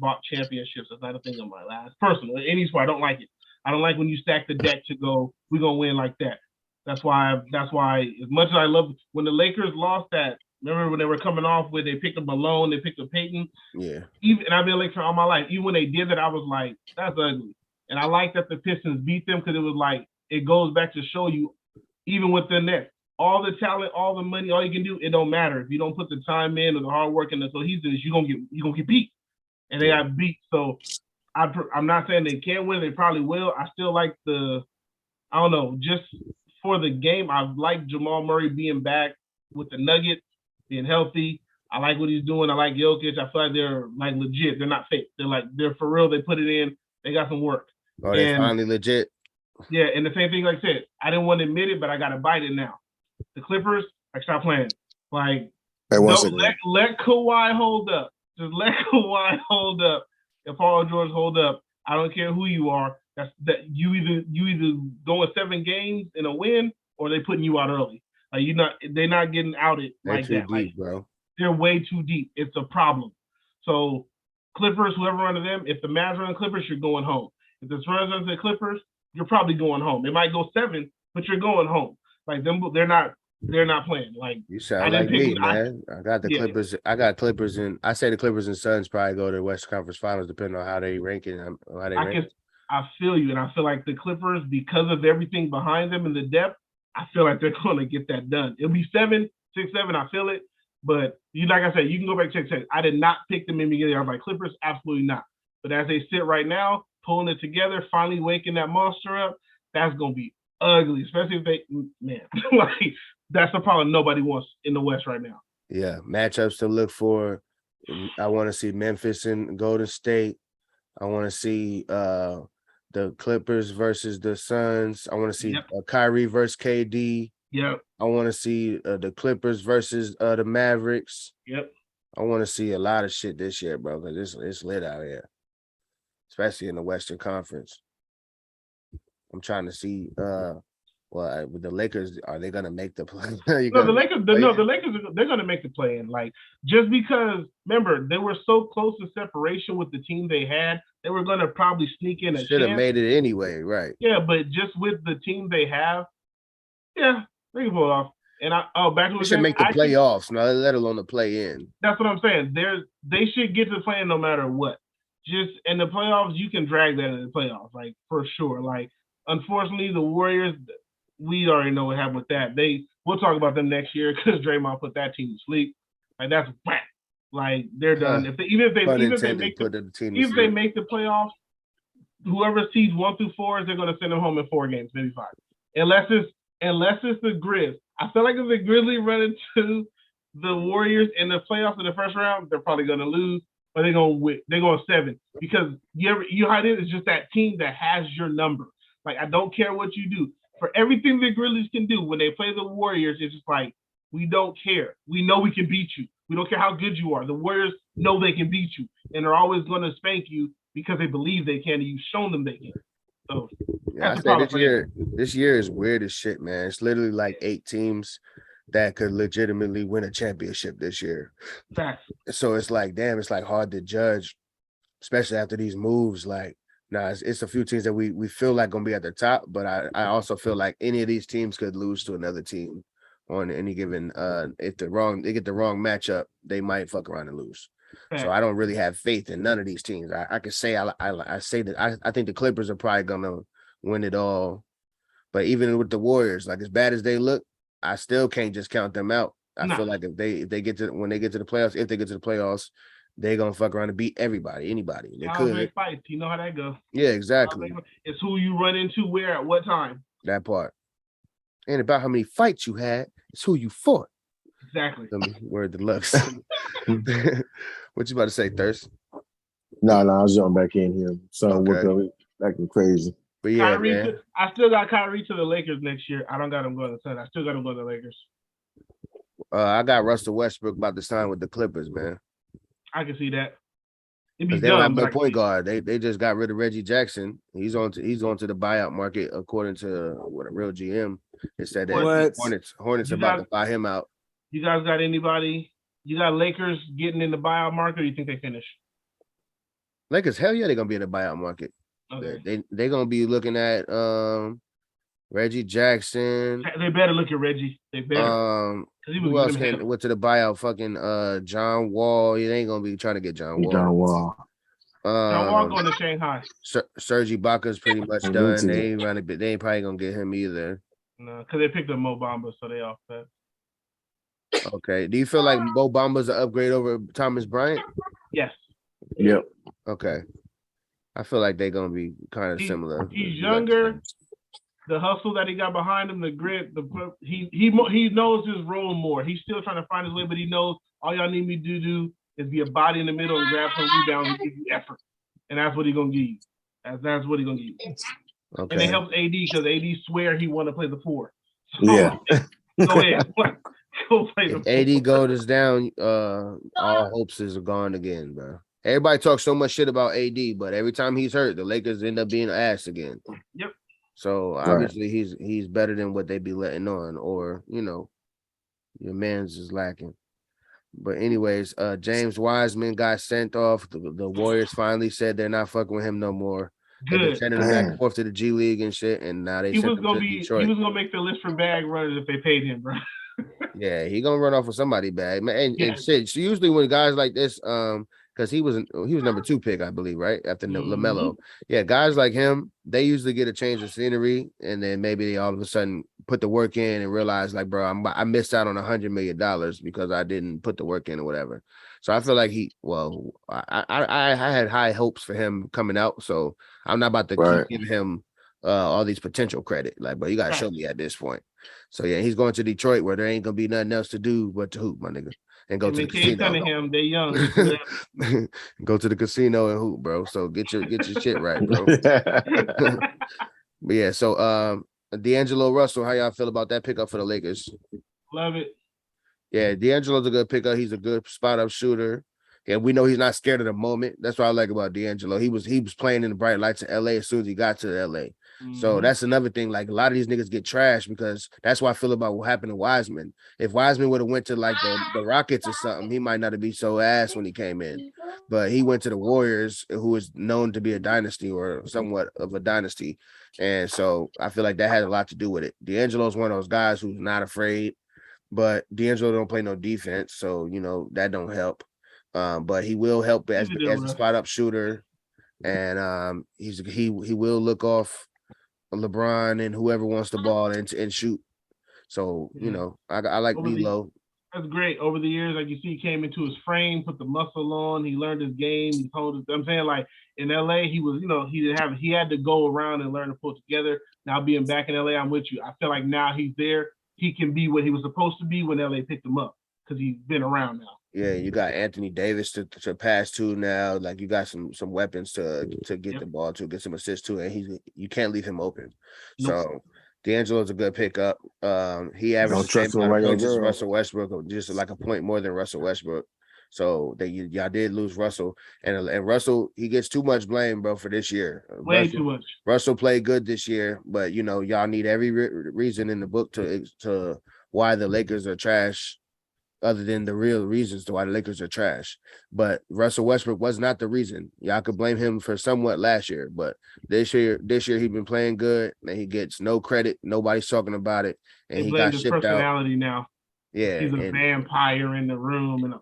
bought championships. That's not a thing on my last. Personal. Any sport, I don't like it. I don't like when you stack the deck to go, we're gonna win like that. That's why as much as I love when the Lakers lost that, remember when they were coming off where they picked up Malone, they picked up Peyton? Yeah. And I've been a Laker fan all my life. Even when they did that, I was like, that's ugly. And I like that the Pistons beat them because it was like, it goes back to show you, even with the Nets, all the talent, all the money, all you can do, it don't matter. If you don't put the time in or the hard work and the cohesiveness, you're gonna get beat. And they got beat. So I'm not saying they can't win, they probably will. I still like I don't know, just for the game, I like Jamal Murray being back with the Nuggets, being healthy. I like what he's doing. I like Jokic. I feel like they're like legit. They're not fake. They're for real. They put it in. They got some work. Oh, they finally legit. Yeah, and the same thing, like I said, I didn't want to admit it, but I got to bite it now. The Clippers, stop playing. Like, don't let Kawhi hold up. Just let Kawhi hold up. If Paul George hold up, I don't care who you are. That you either going 7 games in a win or they putting you out early. Like they're not getting outed like that. They're too deep, bro. They're way too deep. It's a problem. So Clippers, whoever under them, if the Mavs are on the Clippers, you're going home. If the Suns are on the Clippers, you're probably going home. It might go 7, but you're going home. Like them, they're not playing. Like you sound like me, man. I got the Clippers. I got Clippers, and I say the Clippers and Suns probably go to the Western Conference Finals, depending on how they rank it. I feel you, and I feel like the Clippers, because of everything behind them and the depth, I feel like they're going to get that done. It'll be 7, 6, 7. I feel it, but like I said, you can go back and check. I did not pick them in the beginning. I was like, Clippers, absolutely not. But as they sit right now, pulling it together, finally waking that monster up, that's going to be ugly, especially if they, man, like that's the problem nobody wants in the West right now. Yeah, matchups to look for. I want to see Memphis and Golden State. I want to see the Clippers versus the Suns. I want to see Kyrie versus KD. Yep. I want to see the Clippers versus the Mavericks. Yep. I want to see a lot of shit this year, bro, because it's lit out here, especially in the Western Conference. I'm trying to see with the Lakers, are they gonna make the play? The Lakers, they're gonna make the play in. Like, just because, remember, they were so close to separation with the team they had, they were gonna probably sneak in a should have made it anyway, right? Yeah, but just with the team they have, yeah, they can pull it off. And back to they should make the playoffs, not let alone the play in. That's what I'm saying. They should get to the play in no matter what. Just in the playoffs, you can drag that in the playoffs, like, for sure. Like, unfortunately, the Warriors, we already know what happened with that. We'll talk about them next year because Draymond put that team to sleep. Like, that's whack. Like, they're done. If they make the playoffs, whoever seeds 1 through 4, they're going to send them home in 4 games, maybe 5. Unless it's the Grizz. I feel like if the Grizzlies run into the Warriors in the playoffs in the first round, they're probably going to lose, or they're going to win. They're going 7 because you how it is. It's just that team that has your number. Like, I don't care what you do. For everything the Grizzlies can do when they play the Warriors, it's just like, we don't care. We know we can beat you. We don't care how good you are. The Warriors know they can beat you, and they're always going to spank you because they believe they can, and you've shown them they can. So yeah, I say this year is weird as shit, man. It's literally like 8 teams that could legitimately win a championship this year. Facts. So it's like, damn, it's like hard to judge, especially after these moves. Like, it's a few teams that we feel like gonna be at the top, but I also feel like any of these teams could lose to another team on any given if they get the wrong matchup, they might fuck around and lose. So I don't really have faith in none of these teams. I can say I say that I think the Clippers are probably gonna win it all, but even with the Warriors, like, as bad as they look, I still can't just count them out. I feel like if they get to the playoffs, they're gonna fuck around and beat anybody. They could. Fights. You know how that goes. Yeah, exactly. It's who you run into where at what time. That part. Ain't about how many fights you had, it's who you fought. Exactly. Word deluxe. What you about to say, Thirst? No, I was jumping back in here. So okay. Acting crazy. But yeah, man. I still got Kyrie to the Lakers next year. I don't got him going to the Suns. I still got him going to the Lakers. I got Russell Westbrook about to sign with the Clippers, man. I can see that. They don't have no point guard. They just got rid of Reggie Jackson. He's on to the buyout market, according to what a real GM. It said that Hornets about to buy him out. You guys got anybody? You got Lakers getting in the buyout market, or you think they finish? Lakers, hell yeah, they're gonna be in the buyout market. Okay. They're gonna be looking at Reggie Jackson. They better look at Reggie. They better. Who else went to the buyout? Fucking John Wall. They ain't gonna be trying to get John Wall. John Wall. John Wall going to Shanghai. Serge Ibaka's pretty much done. They ain't probably gonna get him either. No, because they picked up Mo Bamba, so they off that. Okay. Do you feel like Mo Bamba's an upgrade over Thomas Bryant? Yes. Yep. Okay. I feel like they're gonna be kind of similar. He's younger. The hustle that he got behind him, the grit, he knows his role more. He's still trying to find his way, but he knows all y'all need me to do is be a body in the middle and grab some rebounds and give you effort. And that's what he's gonna give you. That's what he's gonna give you. Okay. And it helps AD because AD swear he want to play the 4. So, yeah. Go ahead. Go play the 4. AD goes down, all hopes is gone again, bro. Everybody talks so much shit about AD, but every time he's hurt, the Lakers end up being ass again. Yep. So obviously he's better than what they be letting on, or your man's is lacking. But anyways, James Wiseman got sent off. The Warriors finally said they're not fucking with him no more. They've been sending him back and forth to the G League and shit, and now they sent him to Detroit. He was gonna make the list for bag runners if they paid him, bro. Yeah, he gonna run off with somebody bag, man. And shit. So usually when guys like this, because he was number 2 pick, I believe, right after LaMelo. Yeah, guys like him, they usually get a change of scenery, and then maybe they all of a sudden put the work in and realize, like, bro, I missed out on $100 million because I didn't put the work in or whatever. So I feel like I had high hopes for him coming out, so I'm not about to keep giving him all these potential credit. Like, but you gotta show me at this point. So yeah, he's going to Detroit where there ain't gonna be nothing else to do but to hoop, my nigga, and go to the casino. Cunningham, they young. Go to the casino and hoop, bro. So get your shit right, bro. But yeah, so D'Angelo Russell, how y'all feel about that pickup for the Lakers? Love it. Yeah, D'Angelo's a good pickup. He's a good spot up shooter. Yeah, we know he's not scared of the moment. That's what I like about D'Angelo. He was playing in the bright lights of LA as soon as he got to LA. So that's another thing. Like a lot of these niggas get trashed because that's why I feel about what happened to Wiseman. If Wiseman would have went to like the Rockets or something, he might not have been so ass when he came in. But he went to the Warriors, who is known to be a dynasty or somewhat of a dynasty. And so I feel like that had a lot to do with it. D'Angelo's one of those guys who's not afraid, but D'Angelo don't play no defense, so you know that don't help. But he will help as a spot up shooter, and he will look off LeBron and whoever wants the ball and shoot. So you know, I like D'Lo. That's great. Over the years, like you see, he came into his frame, put the muscle on, he learned his game, he told us. I'm saying, like in LA, he was, you know, he had to go around and learn to pull together. Now being back in LA, I'm with you. I feel like now he's there. He can be what he was supposed to be when LA picked him up because he's been around now. Yeah, you got Anthony Davis to pass to now. Like you got some weapons to get the ball to, get some assists to, and you can't leave him open. So D'Angelo's a good pickup. He averages the same amount of points as Russell Westbrook, just like a point more than Russell Westbrook. So y'all did lose Russell, and Russell, he gets too much blame, bro, for this year. Way too much. Russell played good this year, but you know y'all need every reason in the book to why the Lakers are trash, other than the real reasons to why the Lakers are trash. But Russell Westbrook was not the reason. Y'all could blame him for somewhat last year, but this year he's been playing good, and he gets no credit. Nobody's talking about it, and he got shipped out. Personality now. Yeah, he's a vampire in the room, and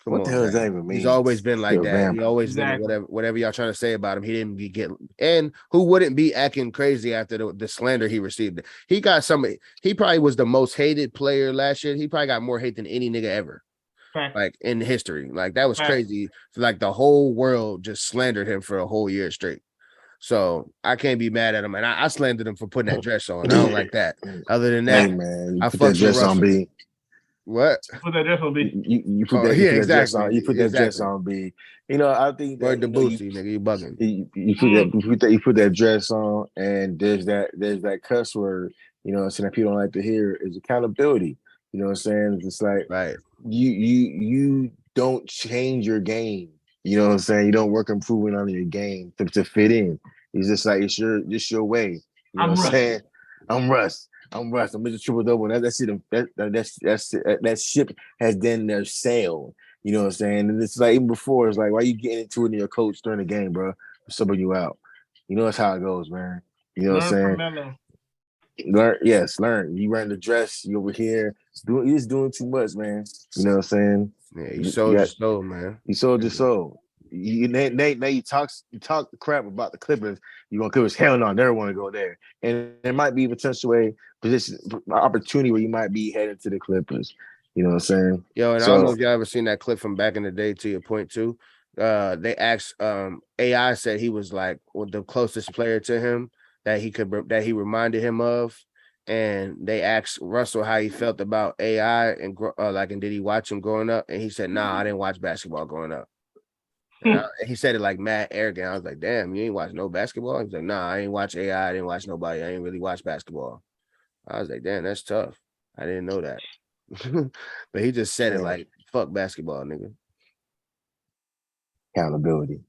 what the hell does that even mean? He's always been like that. He always been whatever y'all trying to say about him. He didn't get, and who wouldn't be acting crazy after the slander he received? He got he probably was the most hated player last year. He probably got more hate than any nigga ever, like in history. Like that was crazy. Like the whole world just slandered him for a whole year straight. So I can't be mad at him, and I slandered him for putting that dress on. I don't like that. Other than that, hey man, I put that dress on, B. What? Put that dress on, B. You put that dress on. You put that dress on, B. You know, I think that the bootsy, nigga, you bugging. You put that dress on, and there's that cuss word. You know what I'm saying, that people don't like to hear is accountability. You know what I'm saying? It's like you don't change your game. You know what I'm saying? You don't work improving on your game to fit in. It's just like it's your way. You know what I'm saying? I'm Russ. I'm Mr. Triple Double. That ship has then sailed. You know what I'm saying? And it's like even before, it's like, why you getting into it in your coach during the game, bro? Subbing you out. You know that's how it goes, man. You know what I'm saying? Learn. You wearing the dress. You over here. You're just doing too much, man. You know what I'm saying? Yeah, you sold your soul, man. You sold your soul. Now you talk crap about the Clippers. You want Clippers? Hell no, never want to go there. And there might be a potential opportunity where you might be headed to the Clippers. You know what I'm saying? Yo, and I don't know if y'all ever seen that clip from back in the day. To your point too, they asked AI said he was like the closest player to him that he reminded him of, and they asked Russell how he felt about AI and and did he watch him growing up, and he said, "Nah, I didn't watch basketball growing up." He said it like mad arrogant. I was like, damn, you ain't watch no basketball? He's like, nah, I ain't watch AI. I didn't watch nobody. I ain't really watch basketball. I was like, damn, that's tough. I didn't know that. But he just said it like, fuck basketball, nigga. Accountability.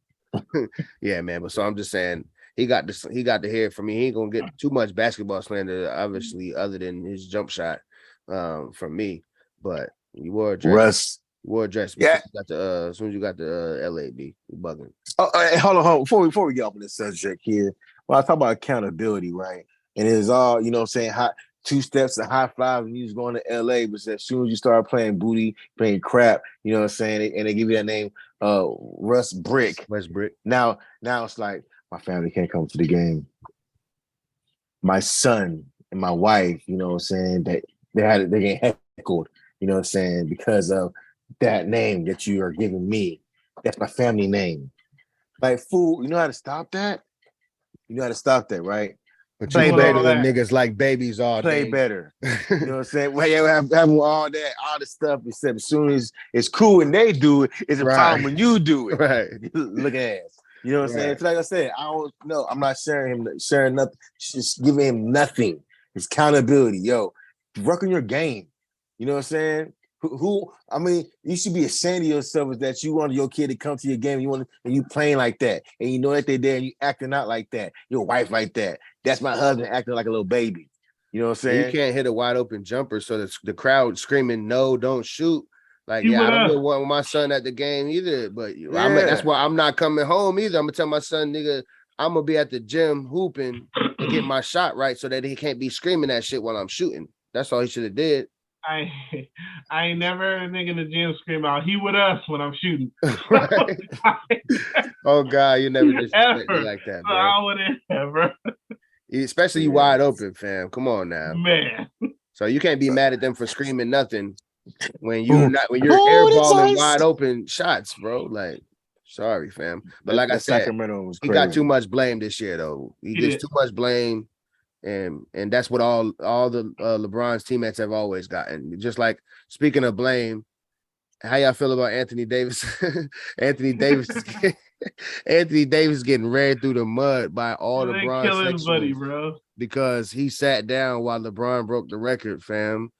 Yeah, man. But so I'm just saying, he got to hear it from me. He ain't gonna get too much basketball slander, obviously, other than his jump shot from me. But you wore a dress. Russ. Wore a dress. Yeah. As soon as you got the LAB, you bugging. Oh, hey, hold on. Before we get off on this subject here, well, I talk about accountability, right? And it's all, you know what I'm saying, 2 steps and high five when you was going to LA, but as soon as you start playing booty, playing crap, you know what I'm saying, and they give you that name, Russ Brick. West Brick. Now it's like my family can't come to the game. My son and my wife, you know what I'm saying, they get heckled, you know what I'm saying, because of that name that you are giving me. That's my family name. Like, fool, you know how to stop that? You know how to stop that, right? But Play you better better. than niggas like babies all Play day. better. You know what I'm saying? Well, yeah, have all the stuff, except as soon as it's cool when they do it, it's a problem when you do it. Right. Look at ass. You know what I'm saying? Right. So like I said, I don't know. I'm not sharing nothing, just giving him nothing. It's accountability. Yo, work on your game. You know what I'm saying? I mean, you should be ashamed of yourself is that you want your kid to come to your game and you playing like that. And you know that they're there and you acting out like that. Your wife like that. That's my husband acting like a little baby. You know what I'm saying? You can't hit a wide open jumper, so the crowd screaming, "No, don't shoot!" Like, He I with don't us. really want my son at the game either. But Yeah. that's why I'm not coming home either. I'm gonna tell my son, nigga, I'm gonna be at the gym hooping and get my shot right so that he can't be screaming that shit while I'm shooting. That's all he should have did. I ain't never heard a nigga in the gym scream out, "He with us" when I'm shooting. Right. Oh God, you never disrespect me like that, bro. I wouldn't ever. Especially you wide open, fam. Come on now. Man. So you can't be mad at them for screaming nothing when you're airballing wide open shots, bro. Like, sorry, fam. But like I said, Sacramento was he crazy. got too much blame this year, though. He gets too much blame, and that's what all the LeBron's teammates have always gotten. Just like, speaking of blame, how y'all feel about Anthony Davis? Anthony Davis getting ran through the mud by all LeBron sectionals buddy, bro. because he sat down while LeBron broke the record, fam.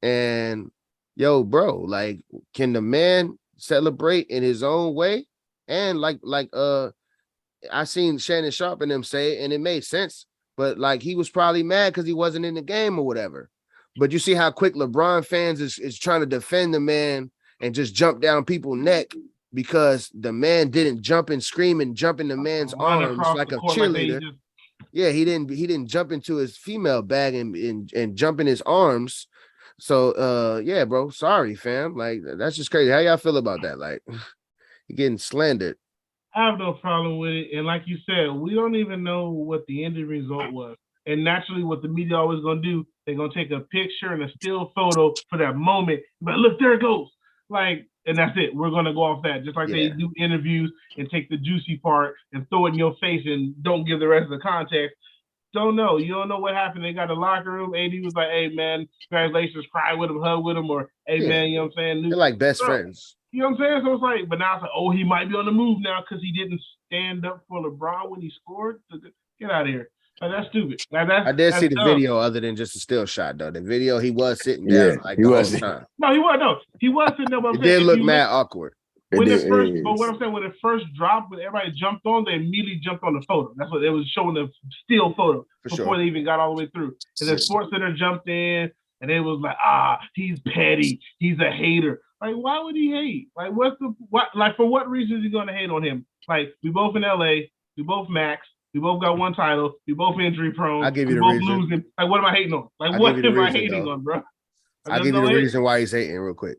And yo, bro, like, can the man celebrate in his own way? And like I seen Shannon Sharp and them say it, and it made sense. But like, he was probably mad because he wasn't in the game or whatever. But you see how quick LeBron fans is trying to defend the man and just jump down people's neck because the man didn't jump and scream and jump in the man's arms like a cheerleader. Yeah, he didn't jump into his female bag and jump in his arms. So yeah, bro, sorry, fam. Like, that's just crazy. How y'all feel about that? Like, you're getting slandered. I have no problem with it. And like you said, we don't even know what the end result was. And naturally, what the media always gonna do, they're gonna take a picture and a still photo for that moment. But look, there it goes. Like, and that's it. We're gonna go off that. Just like they do interviews and take the juicy part and throw it in your face and don't give the rest of the context. Don't know. You don't know what happened. They got a locker room. AD was like, "Hey man, congratulations, cry with him, hug with him," or "Hey man, you know what I'm saying?" They're like best friends. You know what I'm saying? So it's like, but now it's like, oh, he might be on the move now because he didn't stand up for LeBron when he scored. Get out of here. Like, that's stupid. I did see the video other than just a still shot, though. The video, he was sitting down he was. Time. No, he was. No, he was sitting there. But it did look mad awkward. But what I'm saying, when it first dropped, when everybody jumped on, they immediately jumped on the photo. That's what it was showing, the still photo before they even got all the way through. And then Sports Center jumped in, and it was like, he's petty, he's a hater. Like, why would he hate? Like, for what reason is he going to hate on him? Like, we both in LA, we both max, we both got one title, we both injury prone, I'll give you we the both reason. losing. Like, what am I hating on? Like, what am I hating on, bro? I'll give you the reason why he's hating real quick.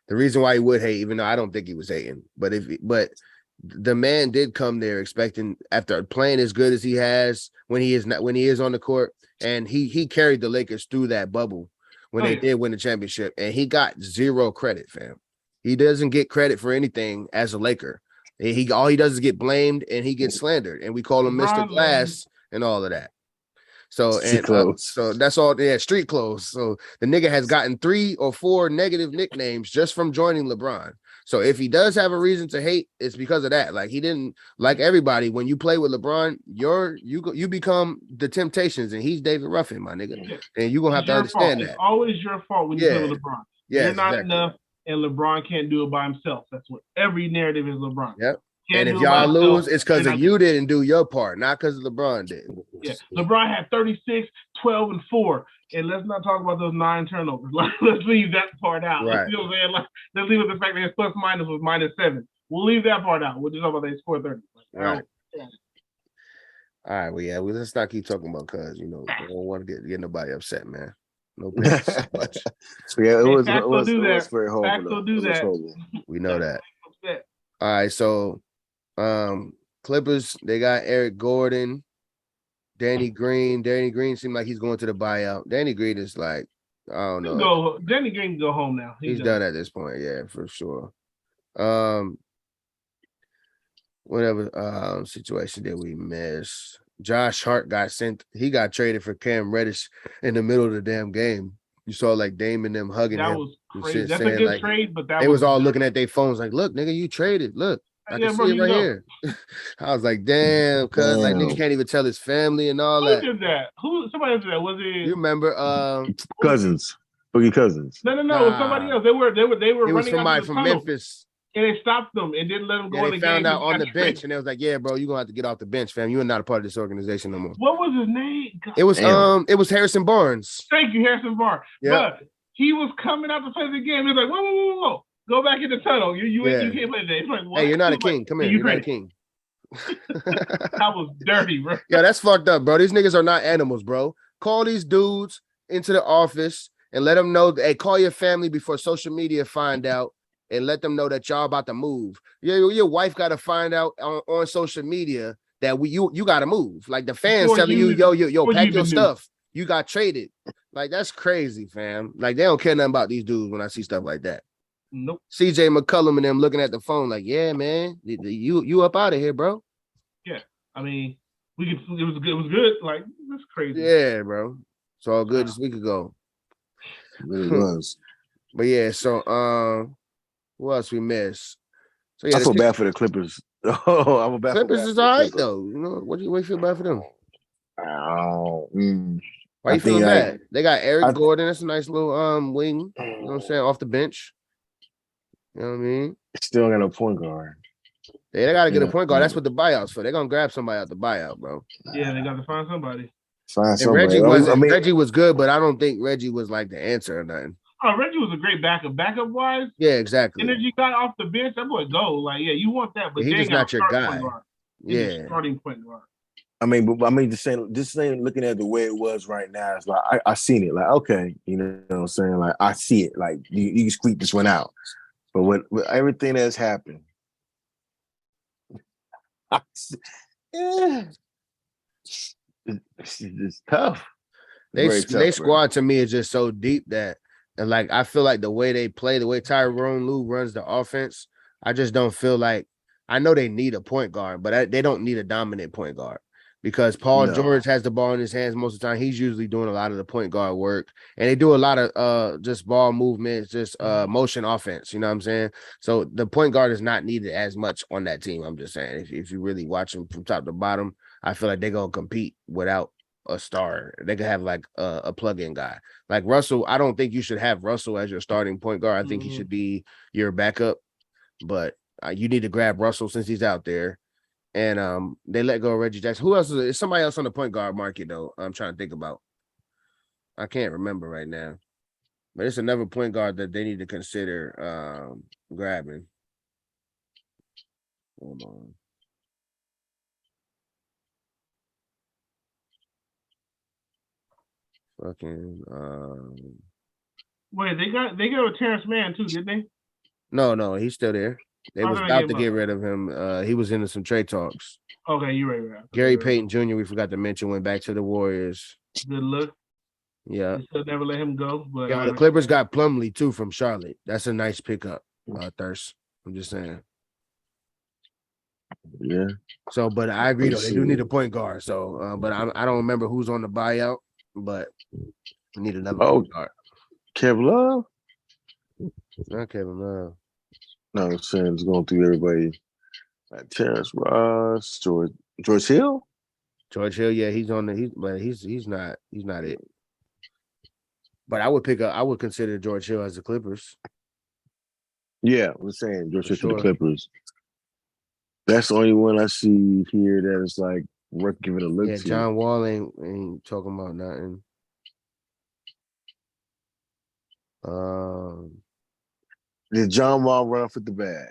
The reason why he would hate, even though I don't think he was hating, but the man did come there expecting, after playing as good as he has when he is on the court, and he carried the Lakers through that bubble when they did win the championship, and he got zero credit, fam. He doesn't get credit for anything as a Laker. All he does is get blamed and he gets slandered, and we call him Mr. Glass and all of that. So so that's all. Yeah, street clothes. So the nigga has gotten 3 or 4 negative nicknames just from joining LeBron. So if he does have a reason to hate, it's because of that. Like, he didn't, like everybody, when you play with LeBron, you become the Temptations, and he's David Ruffin, my nigga. And you're gonna have to understand that. It's always your fault when you play with LeBron. Yeah, you're not enough, and LeBron can't do it by himself. That's what every narrative is. LeBron. Yep. And if y'all lose, it's because you didn't do your part, not because LeBron did. Yeah, LeBron had 36, 12, and 4. And let's not talk about those 9 turnovers. Let's leave that part out. Right. You know what I'm saying? Let's leave it the fact that his plus minus was -7. We'll leave that part out. We'll just talk about they scored 30. Right. All right. Well, let's not keep talking about cuz, we don't want to get nobody upset, man. No pain so much. Yeah, it was very horrible. Facts will do that. We know that. All right, so Clippers, they got Eric Gordon, Danny Green. Danny Green seemed like he's going to the buyout. Danny Green is like, I don't know. Danny Green can go home now. He's done at this point, yeah, for sure. Whatever situation did we miss? Josh Hart got sent. He got traded for Cam Reddish in the middle of the damn game. You saw like Dame and them hugging That him was and crazy. shit, That's a saying good like trade, but that they was all dirty. looking at their phones like, "Look, nigga, you traded. Look, I can Yeah, see bro, it you right go. here." I was like, "Damn, cuz like nigga Damn. can't even tell his family and all Who that." did that? Somebody did that? Was it? You remember? Cousins. Boogie Cousins. No, it was somebody Nah, else. They were it was running out to the from tunnel, Memphis. and they stopped them and didn't let them Yeah, go in they the found game. out on the bench, and they was like, "Yeah, bro, you gonna have to get off the bench, fam. You're not a part of this organization no more." What was his name? God, It was Harrison Barnes. thank you, Harrison Barnes. Yeah. But he was coming out to play the game. He's like, whoa. Go back in the tunnel. You can't play today. It's like, what? Hey, you're not a Like, king. Come here. you You're not a traded. king. That was dirty, bro. Yeah, that's fucked up, bro. These niggas are not animals, bro. Call these dudes into the office and let them know. Hey, call your family before social media find out, and let them know that y'all about to move. Your wife got to find out on social media that you got to move. Like the fans Before telling you yo, pack even your knew. stuff. You got traded. Like that's crazy, fam. Like they don't care nothing about these dudes when I see stuff like that. Nope. CJ McCollum and them looking at the phone like, yeah, man, you up out of here, bro. Yeah, I mean, it was good. It was good. Like that's crazy. Yeah, bro. It's all good this week ago. It really was. But yeah, so who else we missed? So yeah, I feel bad for the Clippers. Oh, I'm a bad Clippers is all right though. You know, what do you feel bad for them? Oh, Why I you feeling think, bad? They got Eric Gordon. That's a nice little wing. You know what I'm saying? Off the bench. You know what I mean? Still got a point guard. They gotta get a point guard. That's what the buyout's for. They're gonna grab somebody out the buyout, bro. Yeah, they got to find somebody. Find And somebody. Reggie was good, but I don't think Reggie was like the answer or nothing. Oh, Reggie was a great backup. Backup wise, Yeah, exactly. energy guy off the bench. That boy go. Like, yeah, you want that, but He just not your guy. Yeah, starting point guard. I mean, just saying, looking at the way it was right now, it's like I seen it. Like, okay, you know what I'm saying? Like, I see it. Like, you can squeak this one out. But with everything that's happened, it's tough. They squad to me is just so deep that, and like I feel like the way they play, the way Tyronn Lue runs the offense, I just don't feel like. I know they need a point guard, but they don't need a dominant point guard because Paul George has the ball in his hands most of the time. He's usually doing a lot of the point guard work, and they do a lot of just ball movements, just motion offense. You know what I'm saying? So the point guard is not needed as much on that team. I'm just saying, if you really watch them from top to bottom, I feel like they're gonna compete without a star. They could have like a plug-in guy like Russell. I don't think you should have Russell as your starting point guard. I think he should be your backup, but you need to grab Russell since he's out there. And they let go of Reggie Jackson. Who else is it? Somebody else on the point guard market though? I'm trying to think about. I can't remember right now, but it's another point guard that they need to consider grabbing. Hold on. Fucking Wait, they got a Terrence Mann too, didn't they? No, he's still there. They was about to get rid of him. He was into some trade talks. Okay, you're right. Gary Payton Jr., we forgot to mention, went back to the Warriors. Good look. Yeah. They still never let him go. But the Clippers got Plumlee too from Charlotte. That's a nice pickup, Thirst. I'm just saying. Yeah. So, but I agree though, they do need a point guard. So, but I don't remember who's on the buyout, but we need another point guard. Kevin Love? Not Kevin Love. No, I'm saying it's going through everybody. Like Terrence Ross, George Hill. George Hill, yeah, he's on the but he's not it. But I would consider George Hill as the Clippers. Yeah, I'm saying George Hill to the Clippers. That's the only one I see here that is like worth giving a look to. Yeah, John Wall ain't talking about nothing. Did John Wall run off with the bag?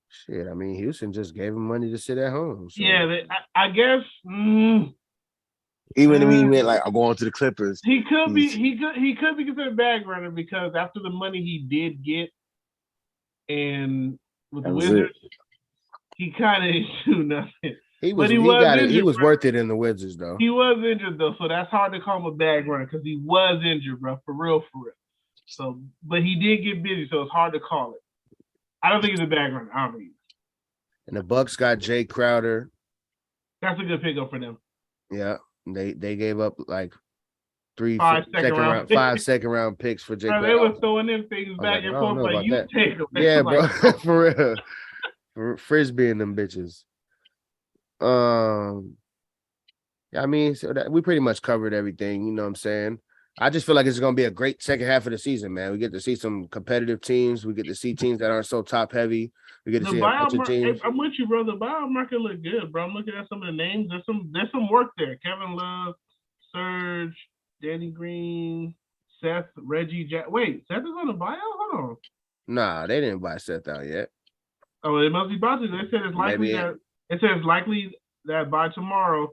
Shit, I mean, Houston just gave him money to sit at home. So. Yeah, I guess. Even if he meant like I'm going to the Clippers, he could be considered a bag runner because after the money he did get, and with the Wizards, he kind of didn't do nothing. He was worth it in the Wizards though. He was injured though, so that's hard to call him a bag runner because he was injured, bro, for real. So, but he did get busy, so it's hard to call it. I don't think he's a bag runner. I don't think. And the Bucks got Jay Crowder. That's a good pickup for them. Yeah, they gave up like 5 second round picks for Jake. Bro, they were throwing them things back and I don't forth know like about you that. take them. Yeah, bro, Like, for real, for frisbee and them bitches. I mean, so that we pretty much covered everything. You know what I'm saying? I just feel like it's gonna be a great second half of the season, man. We get to see some competitive teams. We get to see teams that aren't so top heavy. We get to see a bunch of teams. I'm with you, bro. The biomarker look good, bro. I'm looking at some of the names. There's some work there. Kevin Love, Serge, Danny Green, Seth, Reggie Jack. Wait, Seth is on the bio? Hold on. Nah, they didn't buy Seth out yet. Oh, they must be about to. They said it's likely that by tomorrow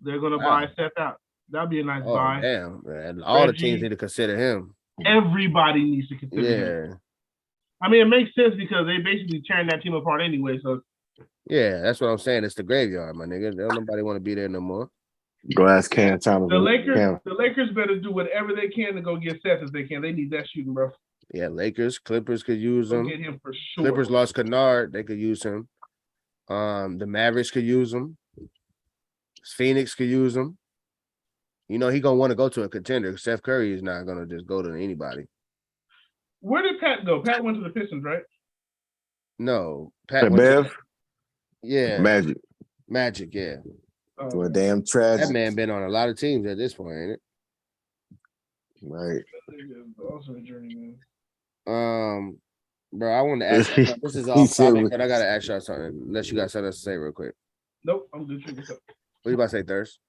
they're gonna buy Seth out. That'd be a nice buy. Damn, man. All the teams need to consider him. Everybody needs to consider him. I mean, it makes sense because they basically tearing that team apart anyway. So yeah, that's what I'm saying. It's the graveyard, my nigga. Don't nobody want to be there no more. Go ask Cam Thomas. The Lakers better do whatever they can to go get Seth as they can. They need that shooting, bro. Yeah, Clippers could use him. Get him for sure. Clippers lost Kennard. They could use him. The Mavericks could use him. Phoenix could use him. You know, he gonna want to go to a contender. Steph Curry is not gonna just go to anybody. Where did Pat go? Pat went to the Pistons, right? No, Pat went Bev. Yeah, Magic. Yeah. To a damn trash. That man been on a lot of teams at this point, ain't it? Right. Also a journeyman. Bro, I want to ask you. This is off topic, but I gotta ask y'all something. Unless you got something else to say real quick. Nope, I'm good. What's up? What you about to say, Thirst?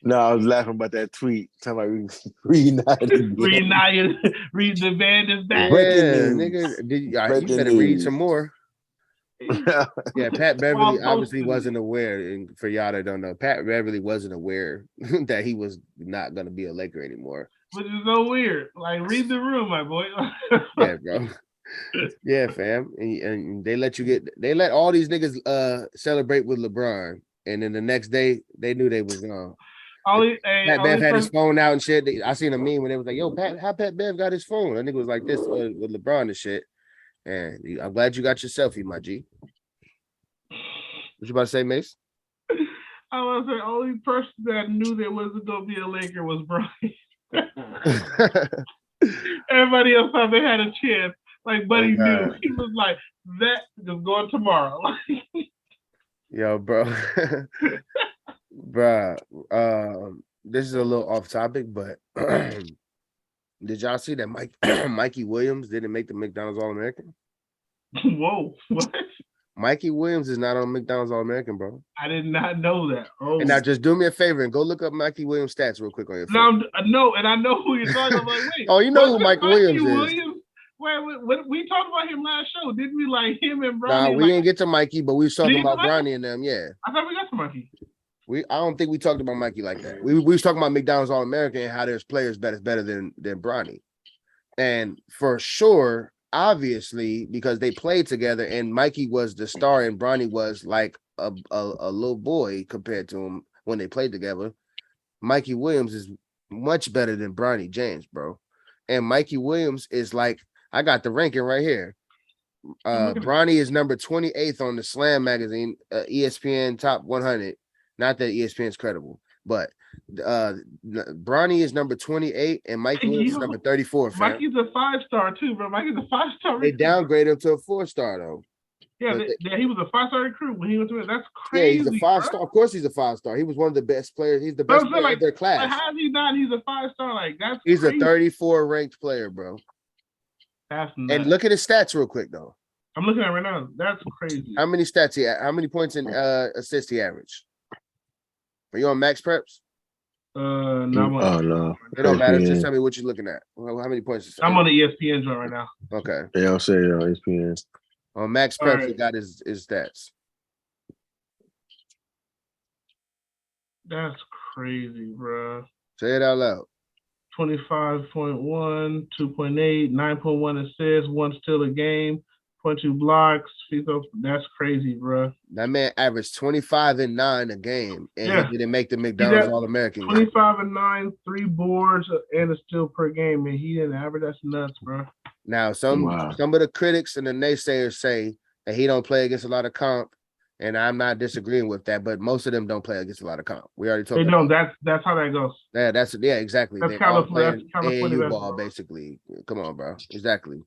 No, I was laughing about that tweet. Talking about reunited. Read the band is back. Yeah, nigga. You better read some more. Yeah, Pat Beverly obviously wasn't aware, and for y'all that don't know, Pat Beverly wasn't aware that he was not gonna be a Laker anymore. Which is so weird. Like, read the room, my boy. Yeah, bro. Yeah, fam. And they let all these niggas celebrate with LeBron. And then the next day, they knew they was gone. Pat Bev had his phone out and shit. I seen a meme when they was like, yo, Pat, how Pat Bev got his phone? I think it was like this with LeBron and shit. And I'm glad you got your selfie, my G. What you about to say, Mace? I was the only person that knew there wasn't going to be a Laker was Brian. Everybody else thought they had a chance. Like, Buddy knew. He was like, that is going tomorrow. Yo, bro. Bruh, this is a little off topic, but did y'all see that Mikey Williams didn't make the McDonald's All-American? Whoa, what? Mikey Williams is not on McDonald's All-American, bro. I did not know that. Oh. And now just do me a favor and go look up Mikey Williams stats real quick on your phone. No, and I know who you're talking about. Like, wait, oh, you know who Mikey Williams is. Wait, we talked about him last show, didn't we? Like him and Bronny. Nah, we didn't get to Mikey, but we was talking about Bronny and them. Yeah, I thought we got to Mikey. I don't think we talked about Mikey like that. We was talking about McDonald's All-American and how there's players better than Bronny, and for sure, obviously, because they played together, and Mikey was the star, and Bronny was like a little boy compared to him when they played together. Mikey Williams is much better than Bronny James, bro, and Mikey Williams is like. I got the ranking right here. Bronny is number 28th on the Slam magazine, ESPN Top 100. Not that ESPN's credible, but Bronny is number 28 and Mikey Williams is number 34. Fam. Mikey's a 5-star too, bro. Mikey's a 5-star. They downgraded him to a 4-star though. Yeah, he was a 5-star recruit when he went to it. That's crazy. Yeah, he's a 5-star. Of course, he's a 5-star. He was one of the best players. He's the best player of their class. Like, how is he not? He's a 5-star. Like that's. He's crazy. A 34 ranked player, bro. And look at his stats real quick though. I'm looking at it right now. That's crazy. How many stats how many points in assists he averaged? Are you on Max Preps? No. No. It don't matter. Just tell me what you're looking at. How many points? I'm on the ESPN joint right now. Okay. Yeah, I'll say it on ESPN. On Max Preps, he got his stats. That's crazy, bro. Say it out loud. 25.1, 2.8, 9.1 assists, 1 steal a game, 0.2 blocks. That's crazy, bro. That man averaged 25 and 9 a game, and he didn't make the McDonald's All-American. 25 and 9, 3 boards, and a steal per game, and he didn't average. That's nuts, bro. Now, some of the critics and the naysayers say that he don't play against a lot of comp, And I'm not disagreeing with that, but most of them don't play against a lot of comp. We already talked They about don't. That's how that goes. exactly. That's They all California. playing That's California AAU basketball. ball, basically. Come on, bro. Exactly.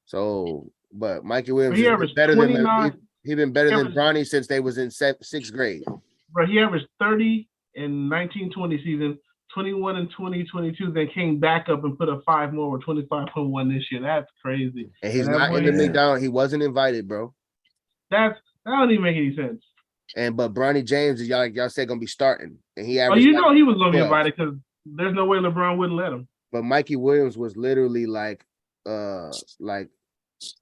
So, but Mikey Williams He is averaged better than 29. he been better he than averaged- Bronny since they was in sixth grade. Bro, he averaged 30 in 1920 season, 21 in 2022, then came back up and put up 5 more with 25.1 this year. That's crazy. And he's that not boy- in the McDonald's. He wasn't invited, bro. That don't even make any sense. But Bronny James is y'all said gonna be starting, and he Oh, averaged. you know he was gonna get 12. invited because there's no way LeBron wouldn't let him. But Mikey Williams was literally like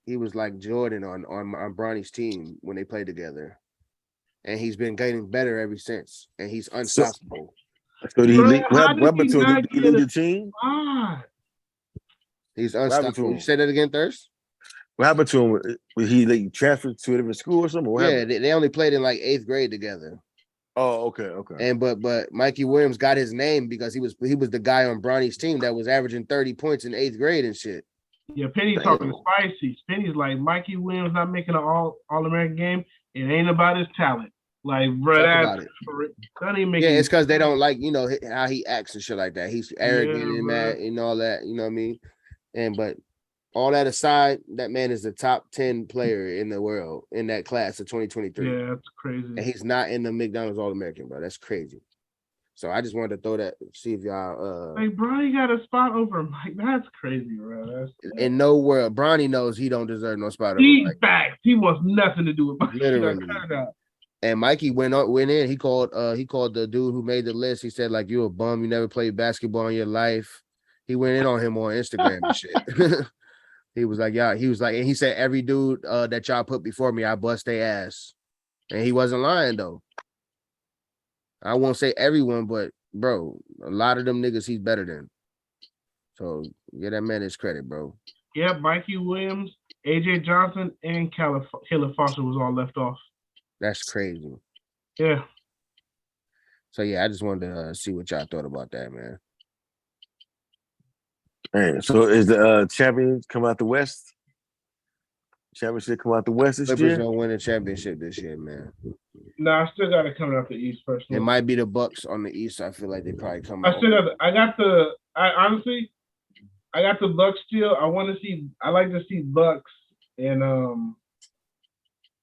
he was like Jordan on Bronny's team when they played together, and he's been getting better ever since, and he's unstoppable. So did he Bro, lead? how What did happened he to him? not Did he get lead a the team? spot? He's happened to unstoppable. him? You say that again, Thirst? What happened to him? Was he like transferred to a different school or something? What Yeah, happened? they only played in like 8th grade together. Oh, okay. And but Mikey Williams got his name because he was the guy on Bronny's team that was averaging 30 points in 8th grade and shit. Yeah, Penny's talking spicy. Penny's like Mikey Williams not making an all-American game. It ain't about his talent. Like, bro, that ain't making. Yeah, it's because they don't like how he acts and shit like that. He's arrogant and mad and all that. You know what I mean? But all that aside, that man is the top 10 player in the world in that class of 2023. Yeah, that's crazy. And he's not in the McDonald's All-American, bro. That's crazy. So I just wanted to throw that, see if y'all like Bronny got a spot over Mike. That's crazy, bro. In no world. Bronny knows he don't deserve no spot over Mike. Mike. He wants nothing to do with Mike. Literally. And Mikey went in. He called the dude who made the list. He said, like, you a bum, you never played basketball in your life. He went in on him on Instagram and shit. He was like, yeah, and he said, every dude that y'all put before me, I bust their ass. And he wasn't lying though. I won't say everyone, but bro, a lot of them niggas he's better than. So yeah, that man his credit, bro. Yeah, Mikey Williams, AJ Johnson, and Caleb Foster was all left off. That's crazy. Yeah. So yeah, I just wanted to see what y'all thought about that, man. Hey, so is the champions come out the West? Championship come out the West this Clippers year? don't win a championship this year, man. No, I still got to come out the East first. It might be the Bucks on the East. I feel like they probably come I out. still got. Honestly, I got the Bucks still. I like to see Bucks and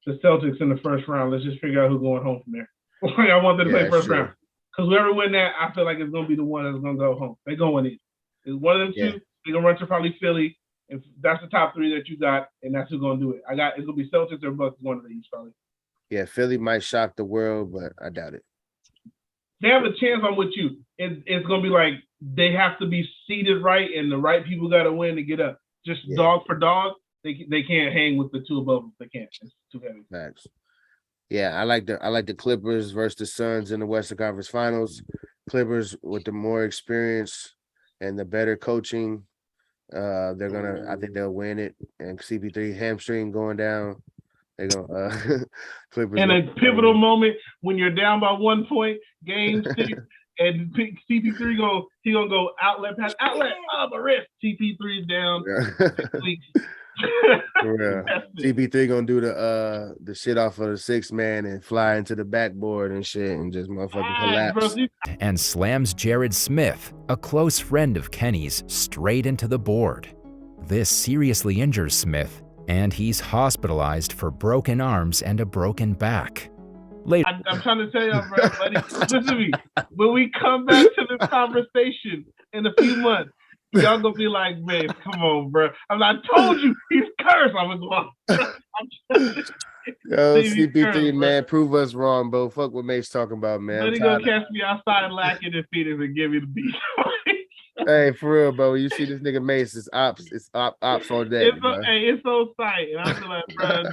the Celtics in the first round. Let's just figure out who's going home from there. I want them to play first round because whoever win that, I feel like it's gonna be the one that's gonna go home. They're going to win it. It's one of them two. They're gonna run to probably Philly. If that's the top 3 that you got, and that's who's gonna do it. It's gonna be Celtics or Bucks going to the East probably. Yeah, Philly might shock the world, but I doubt it. They have a chance. I'm with you. It's gonna be like they have to be seated right, and the right people got to win to get up. Just dog for dog, they can't hang with the 2 above them. They can't. It's too heavy. Facts. Yeah, I like the Clippers versus the Suns in the Western Conference Finals. Clippers with the more experience and the better coaching. I think they'll win it. And CP3 hamstring going down. They're gonna Clippers. In a pivotal moment when you're down by 1 point, game 6, and CP3 gonna go outlet pass, outlet, the wrist. CP3's down. CP3 gonna do the shit off of the 6 man and fly into the backboard and shit and just motherfucking collapse. And slams Jared Smith, a close friend of Kenny's, straight into the board. This seriously injures Smith, and he's hospitalized for broken arms and a broken back. Later, I'm trying to tell y'all, bro, buddy, listen to me. When we come back to this conversation in a few months, y'all gonna be like, man, come on, bro. I told you he's cursed. I'm gonna go. Yo, CP3, man, prove us wrong, bro. Fuck what Mate's talking about, man. But he gonna catch me outside lacking in Phoenix and give me the beat. Hey, for real, bro. You see this nigga Mace, it's ops all day. It's so tight. And I feel like, bro,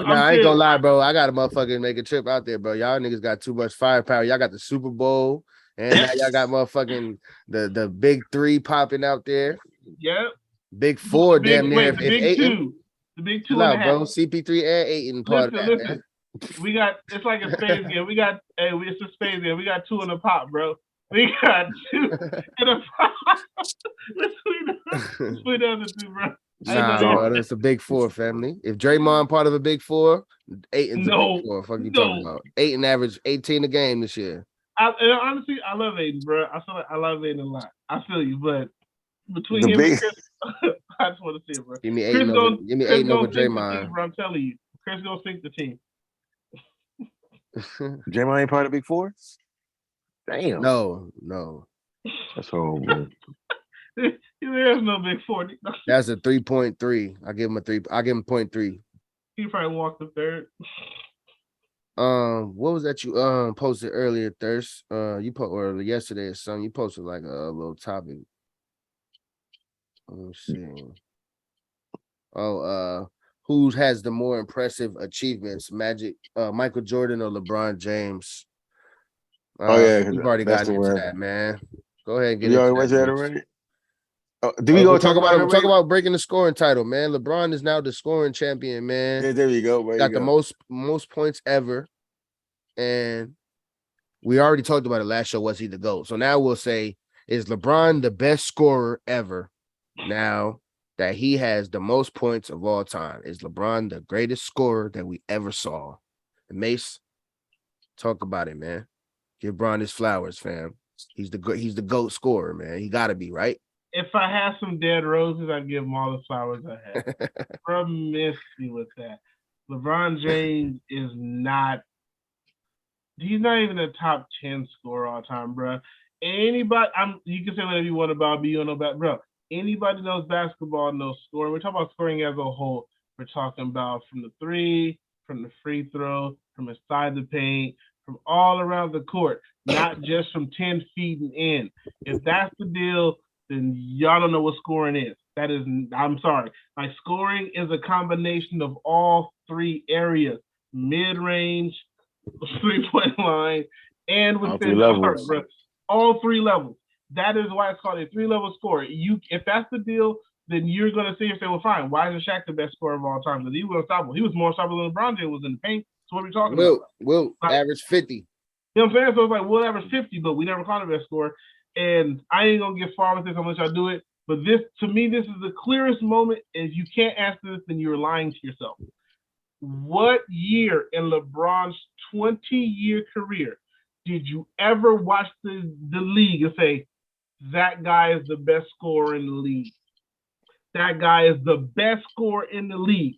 I ain't gonna lie, bro. I gotta motherfucking make a trip out there, bro. Y'all niggas got too much firepower. Y'all got the Super Bowl, and now y'all got motherfucking the big 3 popping out there. Yep. Big 4, damn near. The big 2. The big 2 and a half. Bro. CP3 and Ayton part of that. Listen. We got, it's like a spades game. It's a spades game. We got 2 in the pot, bro. We got 2 in a pot. Let's split down the 2, bro. Nah, bro, that's a big 4, family. If Draymond part of a big 4, 8 is the big four. Fuck you talking about? 8 and average 18 a game this year. Honestly, I love Aiden, bro. I feel like I love Aiden a lot. I feel you, but between him and Chris, I just want to see it, bro. Give me Aiden over Draymond. Bro, I'm telling you, Chris gonna sink the team. Draymond ain't part of the big four? Damn. No. That's horrible. There's no big four. That's a 3.3. I give him a 3. I give him 0.3. He probably walked the third. What was that you posted earlier, Thirst? You put or yesterday or something. You posted like a little topic. Let's see. Who has the more impressive achievements? Michael Jordan or LeBron James? We've already gotten into that, man. Go ahead and get into that already. Do we go talk about breaking the scoring title, man? LeBron is now the scoring champion, man. Yeah, there you go. Got the most points ever, and we already talked about it last show. Was he the GOAT? So now we'll say, is LeBron the best scorer ever? Now that he has the most points of all time, is LeBron the greatest scorer that we ever saw? And Mace, talk about it, man. Give Bron his flowers, fam. He's the GOAT scorer, man. He got to be, right? If I had some dead roses, I'd give him all the flowers I had. Bro, miss me with that. LeBron James is not. He's not even a top 10 scorer all time, bro. Anybody, you can say whatever you want about me, you don't know about, bro. Anybody knows basketball knows scoring. We're talking about scoring as a whole. We're talking about from the three, from the free throw, from inside the paint, from all around the court, not just from 10 feet and in. If that's the deal, then y'all don't know what scoring is. That is, I'm sorry. Like, scoring is a combination of all three areas: mid-range, three-point line, and within the court, bro. All three levels. That is why it's called a three-level score. If that's the deal, then you're going to sit here and say, well, fine, why isn't Shaq the best scorer of all time? Because he was unstoppable. He was more unstoppable than LeBron James was in the paint. So what are we talking about? Will average 50. You know what I'm saying? So it's like, we'll average 50, but we never called him best scorer. And I ain't going to get far with this. I'm going to let y'all do it. But this, to me, this is the clearest moment. If you can't answer this, then you're lying to yourself. What year in LeBron's 20-year career did you ever watch the league and say, that guy is the best scorer in the league? That guy is the best scorer in the league.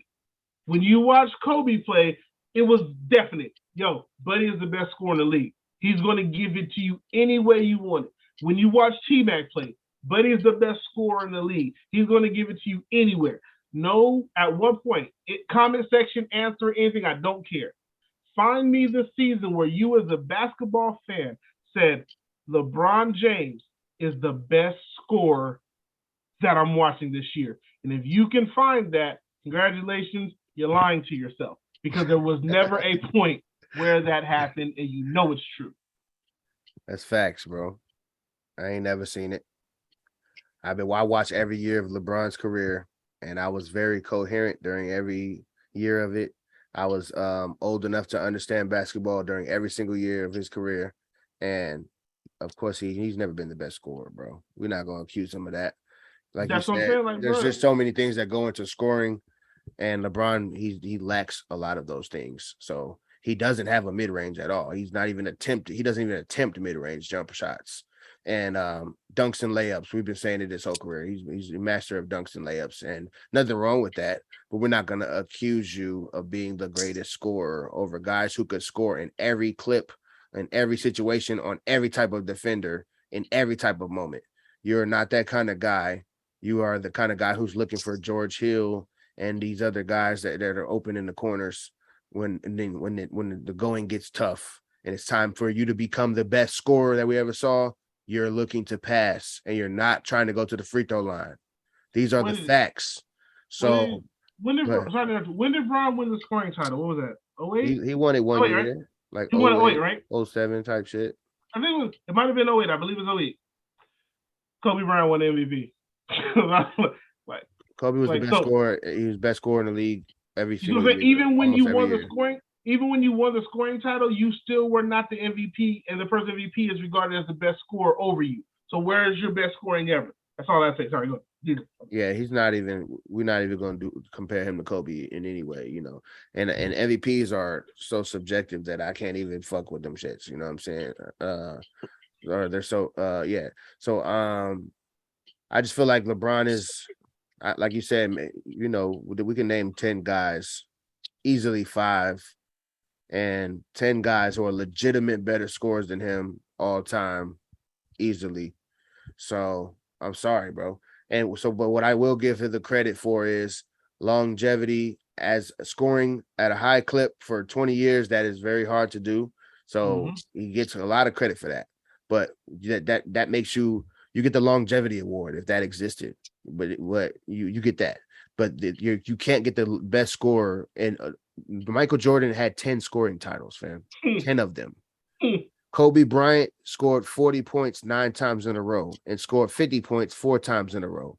When you watch Kobe play, it was definite. Yo, Buddy is the best scorer in the league. He's going to give it to you any way you want it. When you watch T-Mac play, Buddy is the best scorer in the league. He's going to give it to you anywhere. No, at one point, comment section, answer anything, I don't care. Find me the season where you as a basketball fan said, LeBron James is the best scorer that I'm watching this year. And if you can find that, congratulations, you're lying to yourself, because there was never a point where that happened, and you know it's true. That's facts, bro. I ain't never seen it. I watched every year of LeBron's career, and I was very coherent during every year of it. I was old enough to understand basketball during every single year of his career. And of course, he's never been the best scorer, bro. We're not going to accuse him of that. Like that's you said, like, there's just so many things that go into scoring, and LeBron, he lacks a lot of those things. So he doesn't have a mid-range at all. He doesn't even attempt mid-range jump shots and dunks and layups. We've been saying it his whole career. He's a master of dunks and layups, and nothing wrong with that. But we're not going to accuse you of being the greatest scorer over guys who could score in every clip, in every situation, on every type of defender, in every type of moment. You're not that kind of guy. You are the kind of guy who's looking for George Hill and these other guys that are open in the corners when the going gets tough and it's time for you to become the best scorer that we ever saw. You're looking to pass, and you're not trying to go to the free throw line. These are the facts. So when did Bron win the scoring title? What was that? 08? He won it one year, right? Like he won it 08, right? 07 type shit. I think it might have been 08. I believe it was 08. Kobe Bryant won the MVP. Kobe was the best scorer. He was best scorer in the league every single year. Even when you won the scoring title, you still were not the MVP, and the first MVP is regarded as the best scorer over you. So where is your best scoring ever? That's all I say. Sorry, go ahead. Yeah, we're not even going to compare him to Kobe in any way, you know. And MVPs are so subjective that I can't even fuck with them shits, you know what I'm saying? Or they're so yeah. So I just feel like LeBron is like you said, you know, we can name 10 guys, easily 5, and 10 guys who are legitimate better scorers than him all time, easily. So I'm sorry, bro. And so, but what I will give him the credit for is longevity as scoring at a high clip for 20 years. That is very hard to do. So he gets a lot of credit for that. But that makes you get the longevity award if that existed. But what you get that. But you can't get the best scorer. And Michael Jordan had 10 scoring titles, fam. 10 of them. Kobe Bryant scored 40 points 9 times in a row and scored 50 points 4 times in a row.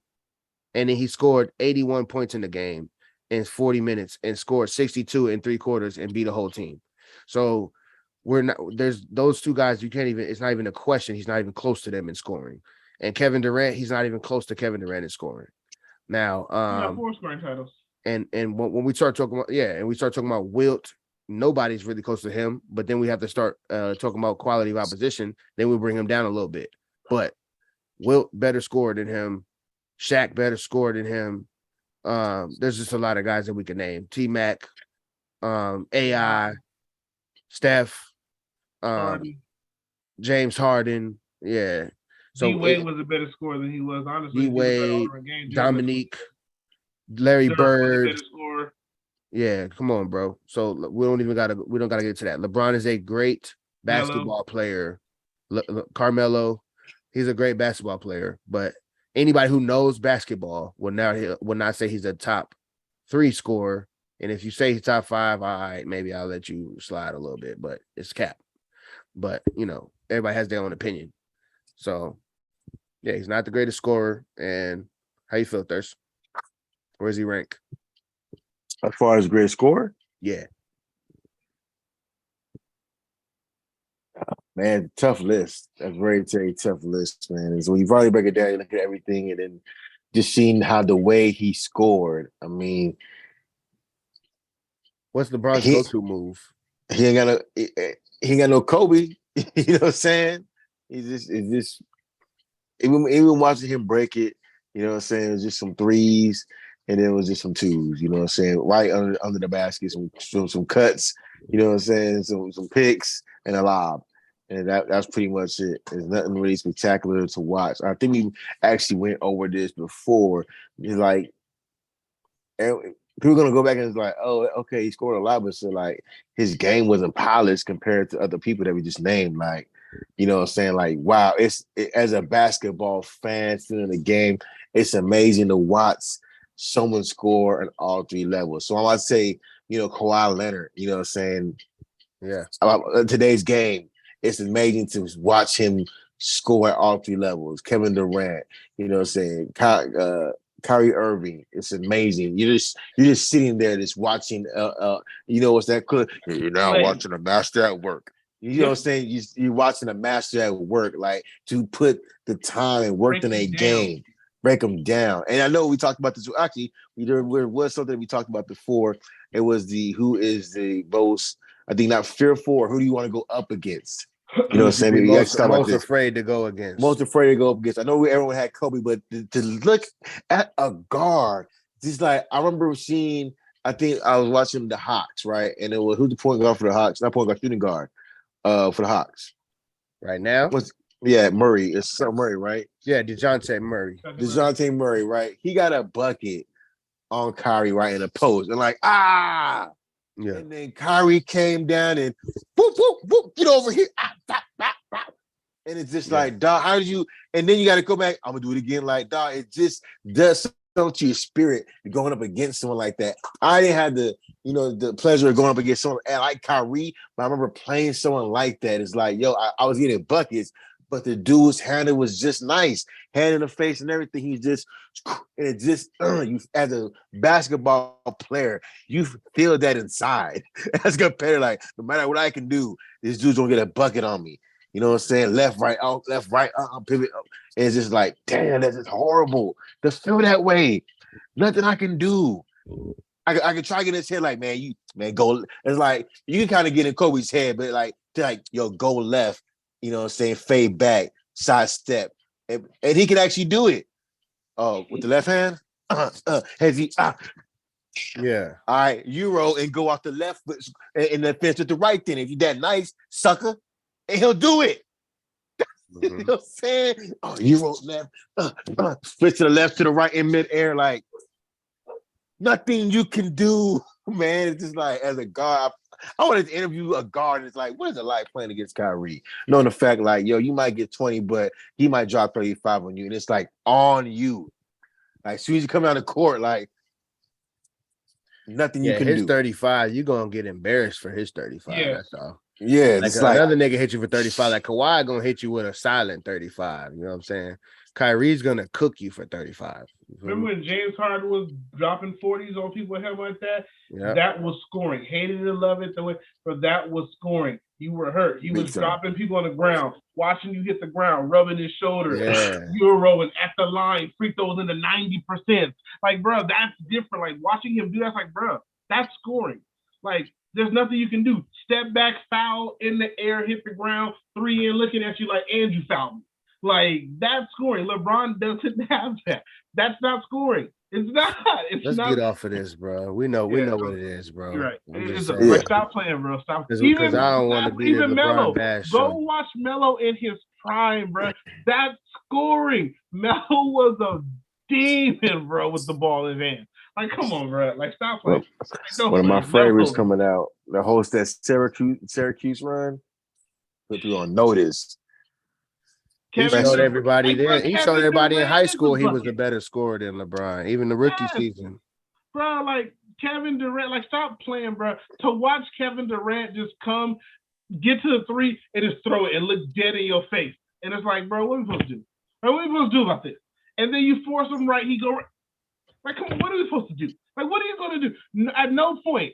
And then he scored 81 points in the game in 40 minutes and scored 62 in 3 quarters and beat a whole team. So there's those 2 guys, you can't even, it's not even a question. He's not even close to them in scoring. And Kevin Durant, he's not even close to Kevin Durant in scoring. Now, 4 scoring titles. And when we start talking about Wilt, nobody's really close to him, but then we have to start talking about quality of opposition. Then we bring him down a little bit. But Wilt better scored than him. Shaq better scored than him. There's just a lot of guys that we can name. T-Mac, AI, Steph, James Harden. Yeah. So D-Wade was a better scorer than he was, honestly. D-Wade, Dominique, Larry Bird. Yeah, come on, bro. So we don't gotta get into that. LeBron is a great basketball player. Carmelo, he's a great basketball player, but anybody who knows basketball will not say he's a top 3 scorer. And if you say he's top 5, all right, maybe I'll let you slide a little bit, but it's cap. But you know, everybody has their own opinion. So yeah, he's not the greatest scorer. And how you feel, Thirst? Where does he rank? As far as great scorer? Yeah. Man, tough list. A very, very tough list, man. And so when you probably break it down, you look at everything and then just seeing how the way he scored. I mean, what's LeBron's go-to move? He ain't got no Kobe. You know what I'm saying? It's just even watching him break it, you know what I'm saying? It was just some threes. And then it was just some 2s, you know what I'm saying? Right under the basket, some cuts, you know what I'm saying? Some picks and a lob. And that's pretty much it. There's nothing really spectacular to watch. I think we actually went over this before. It's like, people are going to go back and it's like, oh, okay, he scored a lot, but so like his game wasn't polished compared to other people that we just named. Like, you know what I'm saying? Like, wow, as a basketball fan still in the game, it's amazing to watch someone score at all 3 levels. So I might say, you know, Kawhi Leonard, you know what I'm saying? Yeah. About today's game, it's amazing to watch him score at all 3 levels. Kevin Durant, you know what I'm saying? Kyrie Irving, it's amazing. You're just sitting there just watching, you know what's that cool? You're now watching a master at work. You know what I'm saying? You're watching a master at work, like to put the time and work in a game. Break them down. And I know we talked about this. Actually, there was something we talked about before. It was who is the most, I think, not fearful, or who do you want to go up against? You know what I'm saying? Most afraid to go against. Most afraid to go up against. I know everyone had Kobe, but to look at a guard, just like, I remember seeing, I think I was watching the Hawks, right? And it was, who's the point guard for the Hawks? Not point guard, shooting guard for the Hawks. Right now? Yeah, Murray. It's Murray, right? Yeah, DeJounte Murray. DeJounte Murray, right? He got a bucket on Kyrie right in the post. And like, yeah. And then Kyrie came down and whoop, whoop, whoop, get over here. And it's just like, dog, how did you? And then you got to go back. I'm going to do it again. Like, dog, it just does something to your spirit going up against someone like that. I didn't have the pleasure of going up against someone like Kyrie, but I remember playing someone like that. It's like, yo, I was getting buckets, but the dude's handle was just nice. Hand in the face and everything. He's just, and it just, you as a basketball player, you feel that inside. As compared to like, no matter what I can do, this dude's gonna get a bucket on me. You know what I'm saying? Left, right, out, left, right, pivot. It's just like, damn, that's just horrible. Just feel that way. Nothing I can do. I can try to get in his head like, man, go. It's like you can kind of get in Kobe's head, but like, yo, go left. You know what I'm saying? Fade back, side step, and he can actually do it. Oh, with the left hand, has he? Yeah. All right, Euro and go off the left and then fence with the right. Then if you that nice, sucker, and he'll do it. You know what I'm saying? Oh, Euro left, switch to the left, to the right in midair, like nothing you can do, man. It's just like as a guard, I wanted to interview a guard. And it's like, what is it like playing against Kyrie? Knowing the fact, like, yo, you might get 20, but he might drop 35 on you, and it's like on you. Like as soon as you come out of the court, like. Nothing you can do. His 35, you're gonna get embarrassed for his 35. Yeah. That's all. Yeah, like another nigga hit you for 35. Like Kawhi gonna hit you with a silent 35. You know what I'm saying? Kyrie's gonna cook you for 35. Remember when James Harden was dropping 40s on people head like that? Yep. That was scoring. Hated it, love it, but that was scoring. You were hurt. He was dropping people on the ground, watching you hit the ground, rubbing his shoulder. Yeah. Euro and at the line, free throws in the 90%. Like, bro, that's different. Like, watching him do that's like, bro, that's scoring. Like, there's nothing you can do. Step back, foul, in the air, hit the ground, 3 in, looking at you like, and you fouled me. Like, that's scoring. LeBron doesn't have that. That's not scoring. It's not. Let's get off of this, bro. We know what it is, bro. You're right. Stop playing, bro. Stop. Because I don't want to be the LeBron bash. Go watch Melo in his prime, bro. That's scoring. Melo was a demon, bro, with the ball in his hand. Like, come on, bro. Like, stop playing. One of my favorites coming out. The host that Syracuse run. Put you on notice. He showed everybody there. He showed everybody in high school he was the better scorer than LeBron, even the rookie season. Bro, like Kevin Durant, like stop playing, bro. To watch Kevin Durant just come, get to the 3 and just throw it and look dead in your face. And it's like, bro, what are we supposed to do? Like, what are we supposed to do about this? And then you force him right, he go right. Like, come on, what are we supposed to do? Like, what are you going to do? At no point,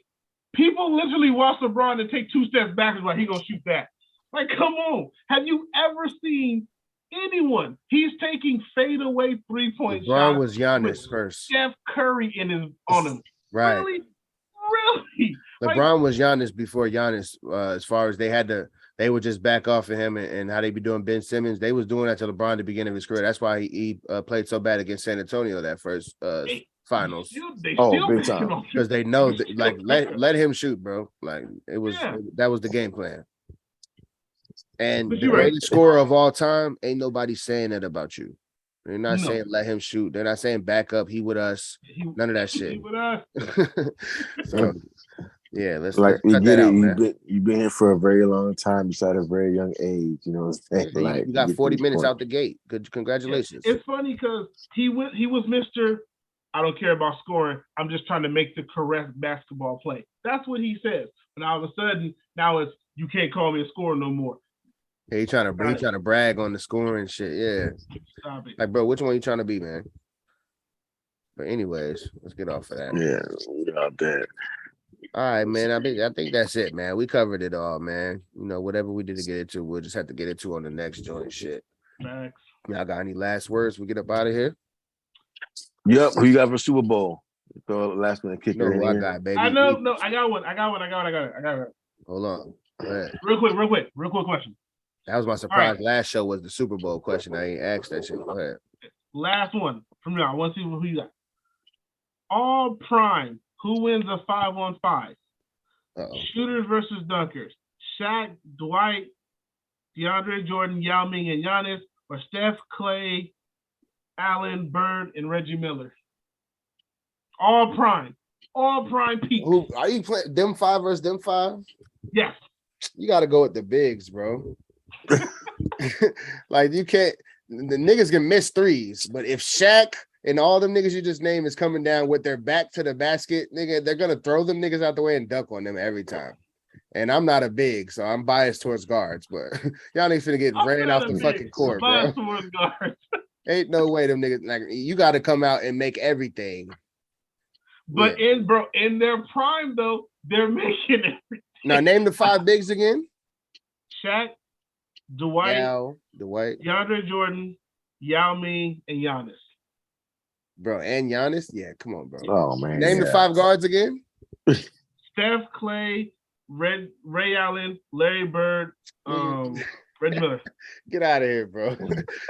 people literally watch LeBron and take 2 steps backwards like he going to shoot that. Like, come on. Have you ever seen anyone? He's taking fadeaway 3-point shots. LeBron was Giannis first. Steph Curry on him. Right. Really? LeBron was Giannis before Giannis. As far as they would just back off of him and how they be doing Ben Simmons. They was doing that to LeBron at the beginning of his career. That's why he played so bad against San Antonio that first finals. Big time. Because they know that, like, let him shoot, bro. Like that was the game plan. And the greatest scorer of all time, ain't nobody saying that about you. They're not saying let him shoot. They're not saying back up, he with us. None of that shit. He with us. So, yeah, let's cut that out, man. You've been here for a very long time. You started at a very young age. You know what I'm saying? Like, you got 40 minutes out the gate. Good, congratulations. It's funny because he was Mr. I don't care about scoring. I'm just trying to make the correct basketball play. That's what he says. And all of a sudden, now it's you can't call me a scorer no more. Yeah, he trying to brag on the scoring shit. Yeah. Like, bro, which one you trying to be, man? But anyways, let's get off of that. Yeah, without that. All right, man. I think that's it, man. We covered it all, man. You know, whatever we did to get into, we'll just have to get into on the next joint shit. Max. Y'all got any last words? We get up out of here. Yep. Who you got for Super Bowl? Throw the last minute kicker. No, I got, baby. I know. No, I got one. I got it. Hold on. Go ahead. Real quick question. That was my surprise. Right. Last show was the Super Bowl question. I ain't asked that shit. Go ahead. Last one from now. I want to see who you got. All prime. Who wins a 5-on-5? Shooters versus dunkers. Shaq, Dwight, DeAndre Jordan, Yao Ming, and Giannis, or Steph, Clay, Allen, Bird, and Reggie Miller. All prime peak. Who are you playing? Them 5 versus them 5? Yes. You got to go with the bigs, bro. Like, you can't. The niggas can miss threes, but if Shaq and all them niggas you just named is coming down with their back to the basket, nigga, they're gonna throw them niggas out the way and dunk on them every time. And I'm not a big, so I'm biased towards guards, but y'all niggas finna get ran off the fucking court, bro. Towards guards. Ain't no way them niggas, like, you got to come out and make everything. But in their prime though, they're making everything. Now name the 5 bigs again. Shaq, Dwight, Dwight, DeAndre Jordan, Yao Ming, and Giannis. bro, and Giannis. Yeah, come on, bro. Oh man, Name the 5 guards again. Steph, Clay, Ray Allen, Larry Bird, Reggie Miller. Get out of here, bro.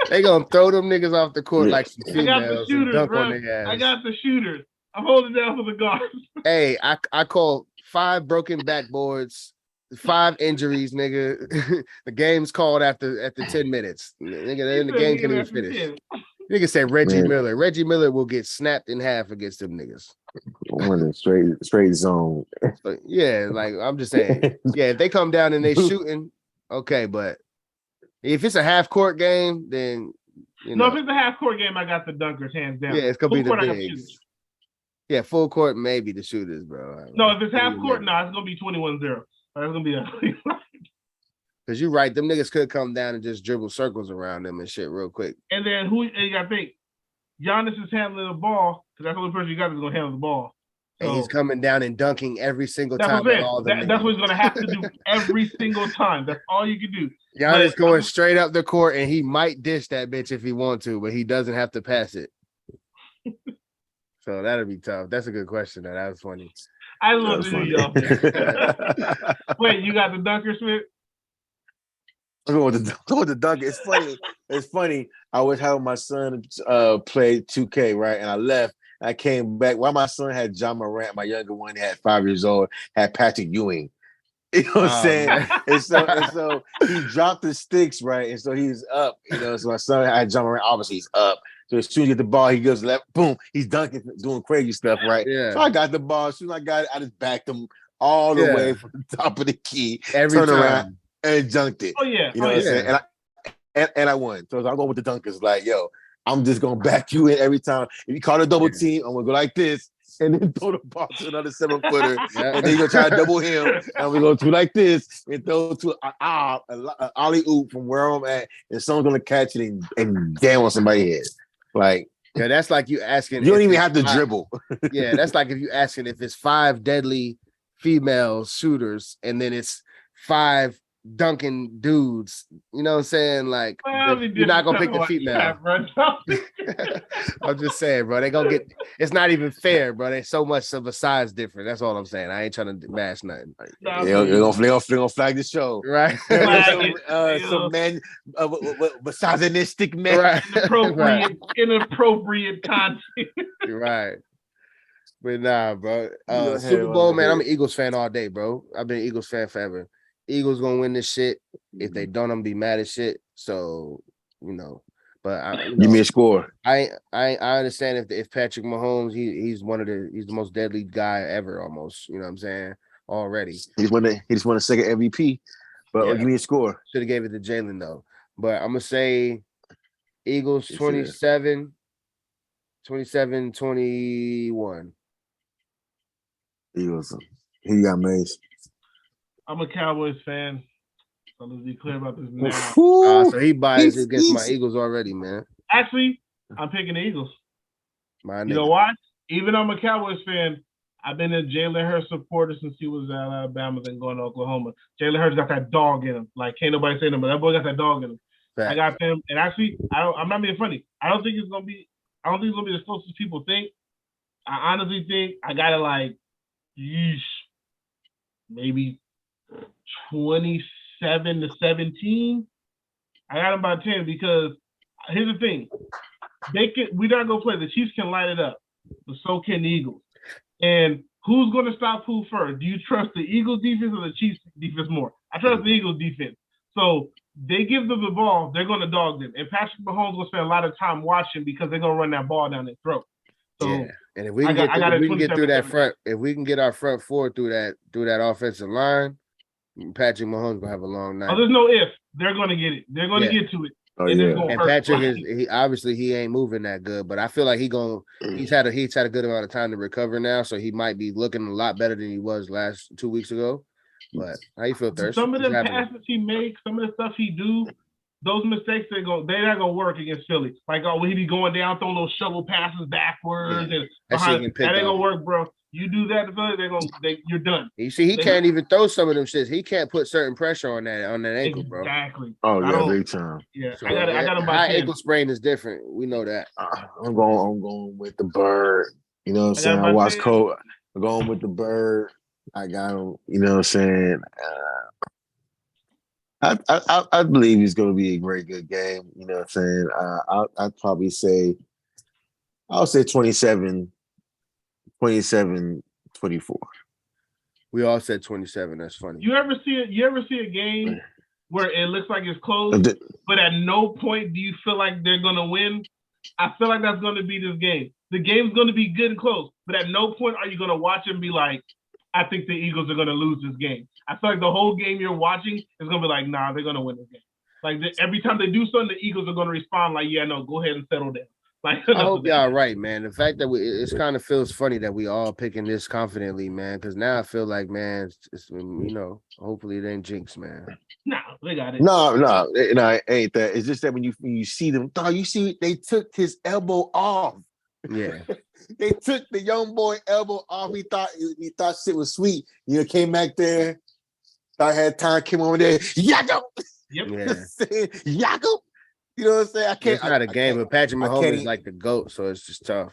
They gonna throw them niggas off the court like some I got the females and shooters, dunk bro. on their ass. I got the shooters. I'm holding down for the guards. Hey, I call 5 broken backboards, 5 injuries, nigga. The game's called after 10 minutes. Nigga, then the game can't even finish. Nigga said Reggie Miller. Reggie Miller will get snapped in half against them niggas. One straight zone. But yeah, like I'm just saying. Yeah, if they come down and they shooting, okay, but if it's a half court game, then you know. No, if it's a half court game, I got the dunkers hands down. Yeah, it's gonna be the court, bigs. Yeah, full court, maybe the shooters, bro. No, if it's half court, no, it's gonna be 21-0. That's gonna be because you're right, them niggas could come down and just dribble circles around them and shit real quick. And then you gotta think, Giannis is handling the ball because that's the only person you got that's gonna handle the ball. And he's coming down and dunking every single time. That's what he's gonna have to do every single time. That's all you can do. Giannis going straight up the court, and he might dish that bitch if he want to, but he doesn't have to pass it. So that'll be tough. That's a good question. That was funny. I love to hear y'all. Wait, you got the dunker, Smith? I'm going with the dunker. It's funny. It's funny. I was having my son play 2K, right? And I left. I came back while my son had John Morant. My younger one had 5 years old, had Patrick Ewing. You know what I'm saying? And so he dropped the sticks, right? And so he's up, you know. So my son had John Morant, obviously he's up. So as soon as he get the ball, he goes left, boom, he's dunking, doing crazy stuff, right? Yeah. So I got the ball. As soon as I got it, I just backed him all the way from the top of the key, turned around and dunked it. Oh yeah. You know what I'm saying? And I won. So I'm going with the dunkers, like, yo, I'm just gonna back you in every time. If you call a double team, I'm gonna go like this. And then throw the ball to another 7-footer, and then you're gonna try to double him, and we're gonna do like this and throw to an ollie oop from where I'm at, and someone's gonna catch it and damn on somebody's head. Like, yeah, that's like you asking. You don't even have to dribble. Yeah, that's like if you asking if it's 5 deadly female shooters, and then it's 5 dunking dudes. You know what I'm saying? Like, you're not gonna pick the female. I'm just saying, bro. They gonna get. It's not even fair, bro. There's so much of a size difference. That's all I'm saying. I ain't trying to bash nothing. They're gonna flag the show, right? Some men, misogynistic men, right. Inappropriate content. Right. But nah, bro. Super Bowl, man. I'm an Eagles fan all day, bro. I've been an Eagles fan forever. Eagles gonna win this shit. If they don't, I'm gonna be mad as shit. So, you know, but give me a score. I understand if Patrick Mahomes, he's the most deadly guy ever, almost. You know what I'm saying? Already. He just won a second MVP. But give me a score. Should have gave it to Jalen though. But I'm gonna say Eagles 27-21. Eagles. He got Mace. I'm a Cowboys fan. So let's be clear about this now. So he biased against my Eagles already, man. Actually, I'm picking the Eagles. You know why? Even though I'm a Cowboys fan, I've been a Jalen Hurts supporter since he was at Alabama, then going to Oklahoma. Jalen Hurts got that dog in him. Like, can't nobody say nothing, but that boy got that dog in him. Fact. I got them, and actually, I'm not being funny. I don't think it's gonna be as close as people think. I honestly think I got it like, maybe 27-17. I got them by 10 because here's the thing: we're not gonna play. The Chiefs can light it up, but so can the Eagles. And who's gonna stop who first? Do you trust the Eagles defense or the Chiefs defense more? I trust the Eagles defense. So they give them the ball, they're gonna dog them. And Patrick Mahomes will spend a lot of time watching because they're gonna run that ball down their throat. So yeah. And if we can get through that front, if we can get our front four through that offensive line, Patrick Mahomes gonna have a long night. Oh, there's no if. They're gonna get it. They're gonna get to it. Oh, yeah. And Patrick he ain't moving that good, but I feel like he's had a good amount of time to recover now, so he might be looking a lot better than he was 2 weeks ago. But how you feel, Thirst? Some of the passes he makes, some of the stuff he do, those mistakes they're not gonna work against Philly. Like when he be going down, throwing those shovel passes backwards and behind, that ain't gonna work, bro. You do that to Philly, you're done. You see, he can't even throw some of them shits. He can't put certain pressure on that ankle, bro. Exactly. Oh yeah, big time. Yeah, So, I got him by high 10. ankle sprain is different. We know that. I'm going with the bird. You know what I'm saying? I watched Cole. I'm going with the bird. I got him. You know what I'm saying? I believe it's going to be a very good game. You know what I'm saying? I'd probably say, I'll say 27-24. We all said 27. That's funny. You ever see a game where it looks like it's close, but at no point do you feel like they're gonna win? I feel like that's gonna be this game. The game's gonna be good and close, but at no point are you gonna watch and be like, I think the Eagles are gonna lose this game. I feel like the whole game you're watching is gonna be like, nah, they're gonna win this game. Like every time they do something, the Eagles are gonna respond like, yeah, no, go ahead and settle down. Like, I hope y'all right, man. The fact that it kind of feels funny that we all picking this confidently, man. Because now I feel like, man, it's hopefully it ain't jinx, man. No, they got it. No, it ain't that. It's just that when you see them, you see they took his elbow off. Yeah, they took the young boy elbow off. He thought shit was sweet. You know, came back there. Thought I had time. Came over there. Yago. Yep. Yeah. Yago. You know what I'm saying? I can't. It's not a game, but Patrick Mahomes is like the GOAT, so it's just tough.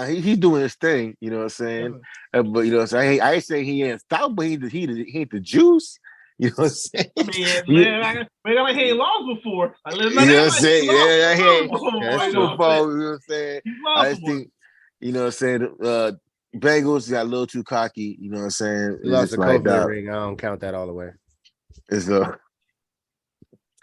He's doing his thing. You know what I'm saying? But you know what I'm saying? I ain't saying he ain't stout, but he ain't the juice. You know what I'm saying? Man, he ain't lost before. You know what I'm saying? Yeah, he ain't. That's true. You know what I'm saying? I just think, you know what I'm saying? Bengals got a little too cocky. You know what I'm saying? He lost the COVID ring. I don't count that all the way. It's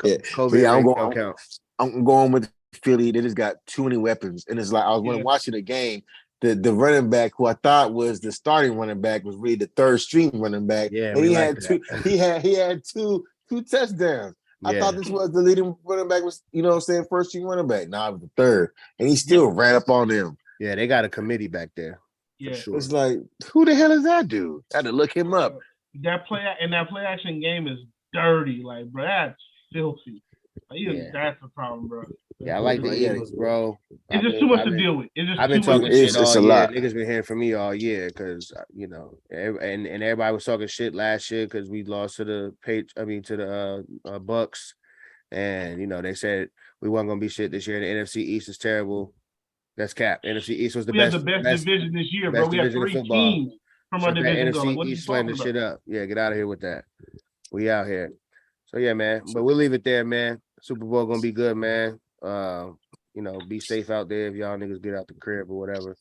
COVID I'm going with Philly. They just got too many weapons, and it's like I was watching the game. The running back who I thought was the starting running back was really the third string running back. Yeah, and he had two touchdowns. I thought this was the leading running back was, you know what I'm saying, first string running back. Now it was the third, and he still ran up on them. Yeah, they got a committee back there. Yeah, sure. It's like, who the hell is that dude? I had to look him up. That play action game is dirty, like, bro. That's filthy. Like, that's the problem, bro. Yeah, I like the Eagles, bro. It's just too much to deal with. I've been talking shit all year. Lot. Niggas been hearing from me all year because and everybody was talking shit last year because we lost to the Bucks, and they said we weren't gonna be shit this year. The NFC East is terrible. That's cap. NFC East was the best. We had the best division this year, bro. We had 3 teams from our division. NFC East slammed the shit up. Yeah, get out of here with that. We out here. So yeah, man. But we'll leave it there, man. Super Bowl gonna be good, man. Be safe out there if y'all niggas get out the crib or whatever.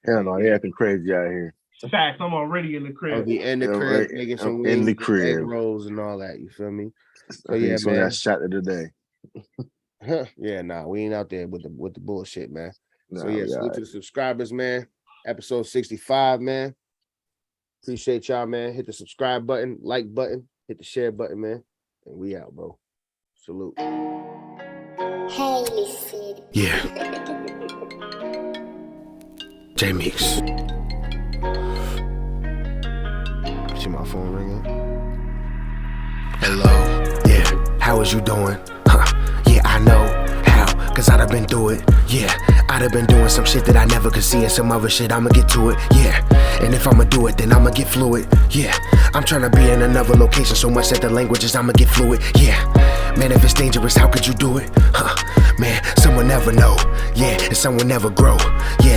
Hell no, they acting crazy out here. Facts, I'm already in the crib. I'll be in the crib, making some wings, in the crib, egg rolls and all that. You feel me? So yeah, man. Got shot of the day. Yeah, nah, we ain't out there with the bullshit, man. Nah, so yeah, salute to the subscribers, man. Episode 65, man. Appreciate y'all, man. Hit the subscribe button, like button, hit the share button, man. And we out, bro. Salute. Hey, listen. Yeah. J-MEEKS. See my phone ringing? Hello. Yeah. How is you doing? Yeah, I know how. Cause I'd have been through it. Yeah. I'd have been doing some shit that I never could see and some other shit. I'ma get to it. Yeah. And if I'ma do it, then I'ma get fluid. Yeah. I'm trying to be in another location so much that the languages I'ma get fluid. Yeah. Man, if it's dangerous, how could you do it? Man, someone never know. Yeah, and someone never grow. Yeah.